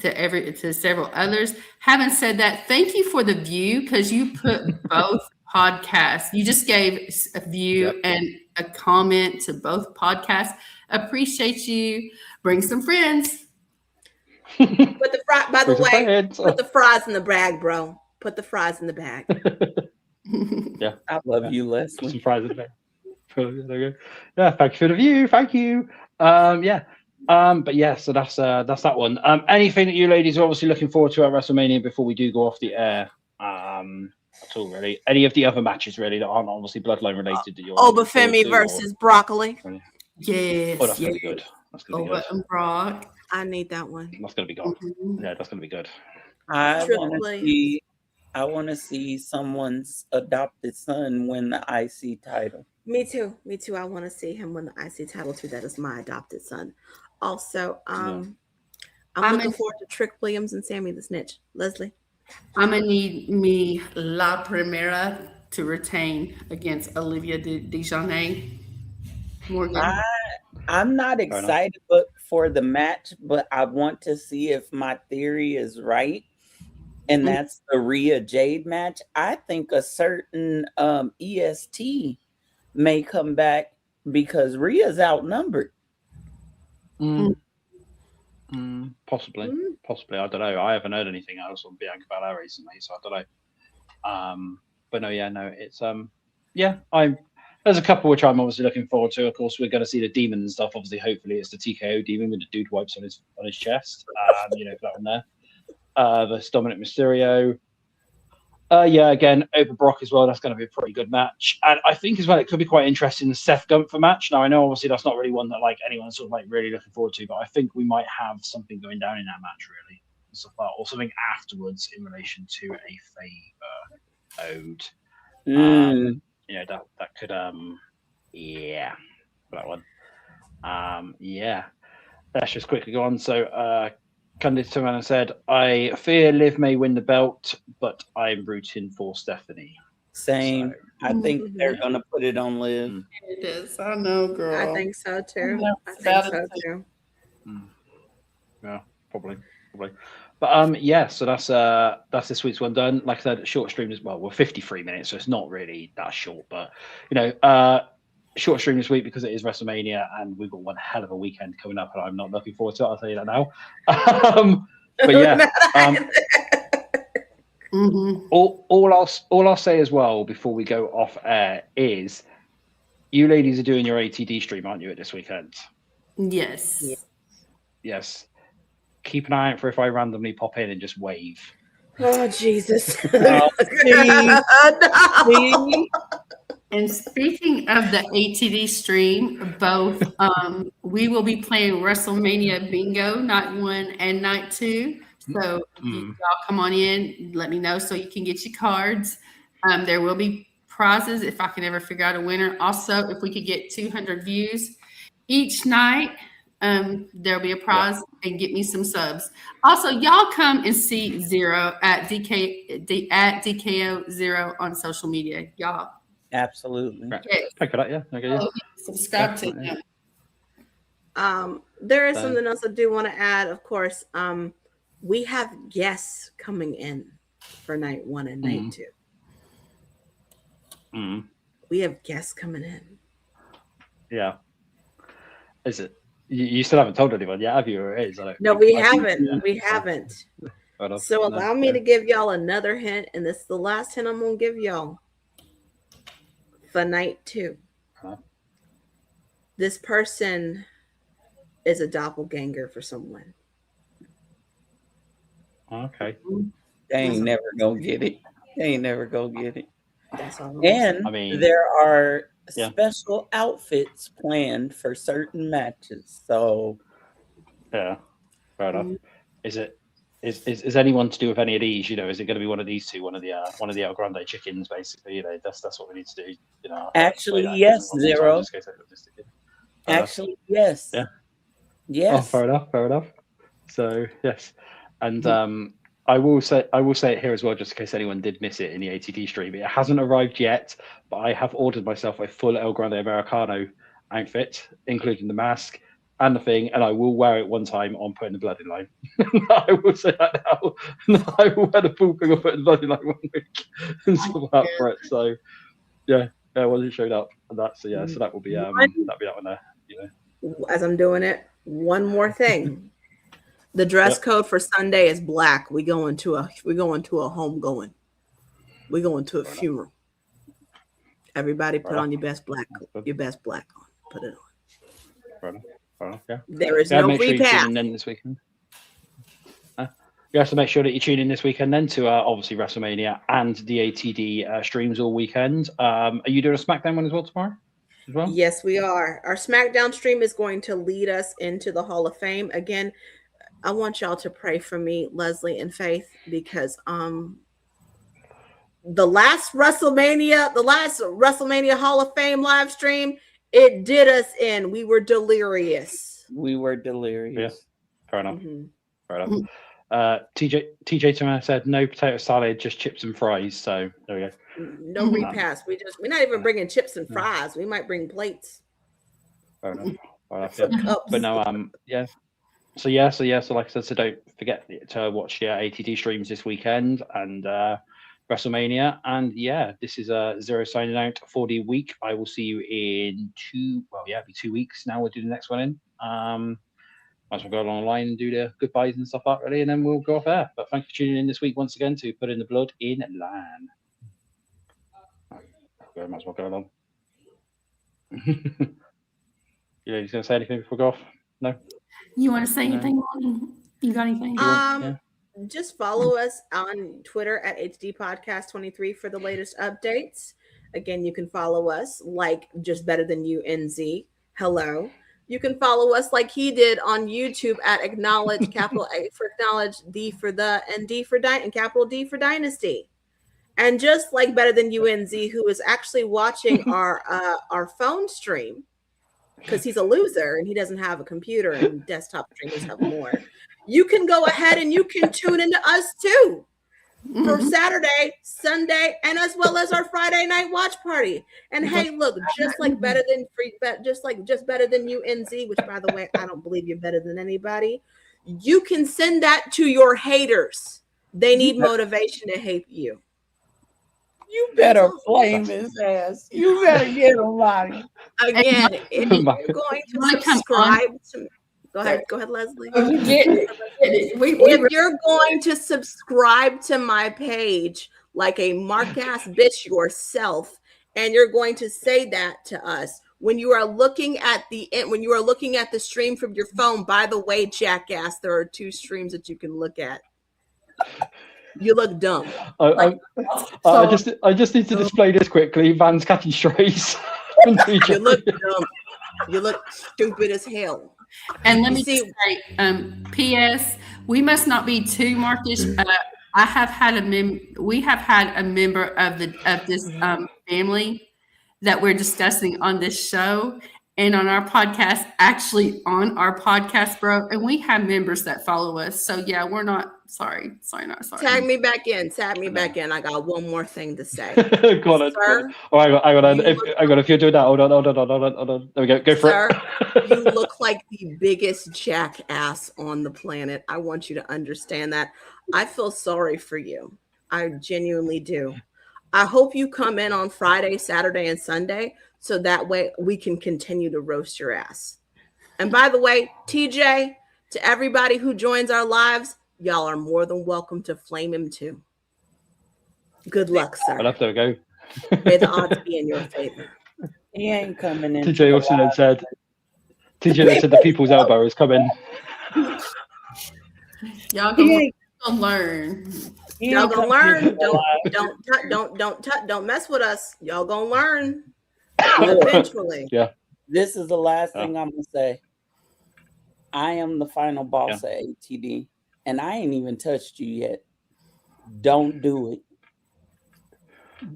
Speaker 5: to several others. Having said that, thank you for the view, because you put both podcasts. You just gave a view and a comment to both podcasts. Appreciate you. Bring some friends.
Speaker 3: Put the fry. By the
Speaker 2: Bring some
Speaker 3: way,
Speaker 2: friends.
Speaker 3: put the fries in the bag, bro. Put the fries in the bag.
Speaker 2: Yeah,
Speaker 4: I love you,
Speaker 2: put
Speaker 4: Leslie.
Speaker 2: some fries in there. There we go. Yeah, thank you for the view. Thank you. Yeah. But yeah, so that's that one. Anything that you ladies are obviously looking forward to at WrestleMania before we do go off the air? At all, really? Any of the other matches really that aren't obviously bloodline related that you're
Speaker 3: Obafemi versus Broccoli.
Speaker 5: Yes.
Speaker 2: Oh, that's gonna be good. That's gonna be good.
Speaker 5: And Brock.
Speaker 3: I need that one.
Speaker 2: That's gonna be good.
Speaker 5: Mhm.
Speaker 2: Yeah, that's gonna be good.
Speaker 4: I
Speaker 3: Triple
Speaker 4: want to see someone's adopted son win the IC title.
Speaker 3: Me too. I want to see him win the IC title too. That is my adopted son. Also, I'm looking forward to Trick Williams and Sammy the Snitch. Leslie,
Speaker 5: I'm gonna need me La Primera to retain against Olivia DeJournette. Morgan.
Speaker 4: I'm not excited for the match, but I want to see if my theory is right. And that's the Rhea Jade match. I think a certain EST may come back because Rhea's outnumbered.
Speaker 2: Possibly. I don't know. I haven't heard anything else on Bianca Belair recently, so I don't know. But no, it's there's a couple which I'm obviously looking forward to. Of course, we're going to see the demon and stuff. Obviously, hopefully, it's the TKO demon with the dude wipes on his chest. That one there. Versus Dominic Mysterio. Again, over Brock as well. That's going to be a pretty good match. And I think as well, it could be quite interesting, the Seth Gunther match. Now, I know obviously that's not really one that like anyone's sort of like really looking forward to, but I think we might have something going down in that match really, and stuff like that, or something afterwards in relation to a favor owed. That could that one. Let's just quickly go on. So Candice Savannah said, I fear Liv may win the belt, but I'm rooting for Stephanie.
Speaker 4: Same. So, I think they're going to put it on Liv.
Speaker 5: It is. I know, girl.
Speaker 3: I think so too.
Speaker 2: Yeah, probably. But so that's this week's one done. Like I said, short stream as well. We're 53 minutes, so it's not really that short, but short stream this week because it is WrestleMania and we've got one hell of a weekend coming up and I'm not looking forward to it, I'll tell you that now. But yeah, all I'll say as well before we go off air is you ladies are doing your ATD stream, aren't you, at this weekend? Yes. Keep an eye out for if I randomly pop in and just wave.
Speaker 3: Oh, Jesus.
Speaker 5: And speaking of the ATD stream, both we will be playing WrestleMania Bingo night 1 and night 2. So y'all come on in, let me know so you can get your cards. There will be prizes if I can ever figure out a winner. Also, if we could get 200 views each night, there'll be a prize and get me some subs. Also, y'all come and see Xero at DKO Xero on social media, y'all.
Speaker 4: Absolutely.
Speaker 2: Right. Thank you for that. Yeah. Okay, yeah.
Speaker 5: Subscribe to them.
Speaker 3: There is something else I do want to add. Of course, we have guests coming in for night 1 and night 2. We have guests coming in.
Speaker 2: Yeah. Is it? You still haven't told anyone yet, have you? Or is it?
Speaker 3: No, we haven't. We haven't. So allow me to give y'all another hint, and this is the last hint I'm gonna give y'all. For night 2, this person is a doppelganger for someone.
Speaker 2: Okay.
Speaker 4: They ain't never gonna get it.
Speaker 3: That's all.
Speaker 4: And there are special outfits planned for certain matches. So
Speaker 2: Yeah, fair enough. Is anyone to do with any of these? Is it going to be one of these two, one of the El Grande chickens, basically? That's what we need to do.
Speaker 4: actually,
Speaker 2: play that
Speaker 4: yes,
Speaker 2: once in time,
Speaker 4: Zero.
Speaker 2: just in case I got this. Fair enough.
Speaker 4: Actually, yes.
Speaker 2: Yeah.
Speaker 4: Yes.
Speaker 2: Oh, fair enough. So yes, and I will say it here as well, just in case anyone did miss it in the ATD stream. It hasn't arrived yet, but I have ordered myself a full El Grande Americano outfit, including the mask and the thing, and I will wear it one time on Putting the Blood in Line. I will say that now. I will wear the full thing on Putting the Blood in Line 1 week and swap out for it. So yeah, once it showed up, and that's so that will be that'll be that one there.
Speaker 3: As I'm doing it, one more thing. The dress code for Sunday is black. We going to a homegoing. We going to a funeral. Everybody put on your best black on. Put it on.
Speaker 2: Fair enough, yeah.
Speaker 3: There is no
Speaker 2: make sure
Speaker 3: repass.
Speaker 2: you tune in this weekend. You have to make sure that you tune in this weekend then to obviously WrestleMania and the ATD streams all weekend. Are you doing a SmackDown one as well tomorrow? As well?
Speaker 3: Yes, we are. Our SmackDown stream is going to lead us into the Hall of Fame. Again, I want y'all to pray for me, Leslie and Faith, because the last WrestleMania Hall of Fame live stream, it did us in. We were delirious.
Speaker 2: Yeah, fair enough.
Speaker 3: Mm-hmm.
Speaker 2: Fair enough. TJ Turner said no potato salad, just chips and fries. So there we go.
Speaker 3: No repass. We're not even bringing chips and fries. We might bring plates.
Speaker 2: Fair enough. But no, yeah. So like I said, so don't forget to watch ATD streams this weekend and WrestleMania. And yeah, this is Zero signing out for the week. I will see you in 2 weeks. Now we'll do the next one in. Might as well go online and do the goodbyes and stuff like that, really, and then we'll go off air. But thank you for tuning in this week once again to Putting the Blood in Line. We might as well go along. You going to say anything before we go off? No?
Speaker 5: You want to say anything, Lonnie? You got anything?
Speaker 3: Just follow us on Twitter at HD Podcast 23 for the latest updates. Again, you can follow us like Just Better Than You NZ. Hello. You can follow us like he did on YouTube at Acknowledge, capital A for Acknowledge, D for the, and D for and capital D for Dynasty. And just like Better Than You NZ, who is actually watching our phone stream, because he's a loser and he doesn't have a computer and desktop streamers have more. You can go ahead and you can tune into us too for Saturday, Sunday, and as well as our Friday night watch party. And hey, look, just Better Than You NZ, which by the way, I don't believe you're better than anybody. You can send that to your haters. They need motivation to hate you.
Speaker 4: You better flame his ass. You better get him, Lonnie.
Speaker 3: Again, if you're going to subscribe to me, go ahead, Leslie. If you're going to subscribe to my page like a mark-ass bitch yourself, and you're going to say that to us when you are looking at the stream from your phone. By the way, jackass, there are 2 streams that you can look at. You look dumb.
Speaker 2: I just need to display this quickly. Van's catching strays.
Speaker 3: You look dumb. You look stupid as hell.
Speaker 5: And let me say, P.S. We must not be too markish. We have had a member of this family that we're discussing on this show and on our podcast, bro. And we have members that follow us. So yeah, we're not sorry.
Speaker 3: Tag me back in. I got one more thing to say.
Speaker 2: Go on, sir. Oh, hang on. If you're doing that, hold on. There we go. Go for it.
Speaker 3: You look like the biggest jackass on the planet. I want you to understand that. I feel sorry for you. I genuinely do. I hope you come in on Friday, Saturday, and Sunday, so that way we can continue to roast your ass. And by the way, TJ, to everybody who joins our lives, y'all are more than welcome to flame him too. Good luck, sir.
Speaker 2: I'll have to go.
Speaker 3: May the odds be in your favor.
Speaker 4: He ain't coming in.
Speaker 2: TJ also said the people's elbow is coming.
Speaker 5: Y'all gonna learn.
Speaker 3: Y'all gonna learn. Don't mess with us. Y'all gonna learn. Eventually.
Speaker 2: Yeah.
Speaker 4: This is the last thing I'm gonna say. I am the final boss at ATD, and I ain't even touched you yet. Don't do it.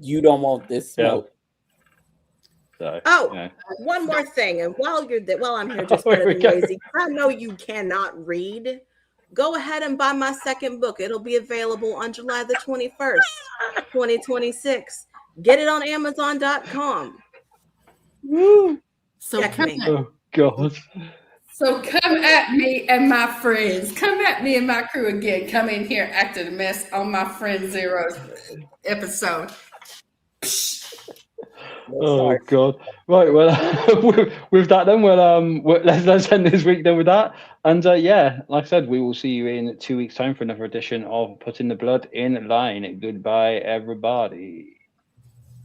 Speaker 4: You don't want this smoke.
Speaker 2: So,
Speaker 3: one more thing, and while I'm here just better than lazy, I know you cannot read. Go ahead and buy my second book. It'll be available on July the 21st, 2026. Get it on Amazon.com.
Speaker 2: Woo!
Speaker 5: So
Speaker 2: Oh God.
Speaker 5: So come at me and my friends. Come at me and my crew again. Come in here acting a mess on my friend Zero's episode.
Speaker 2: Oh God! Right, well, with that then, let's end this week then with that. And yeah, like I said, we will see you in 2 weeks' time for another edition of Putting the Blood in Line. Goodbye, everybody.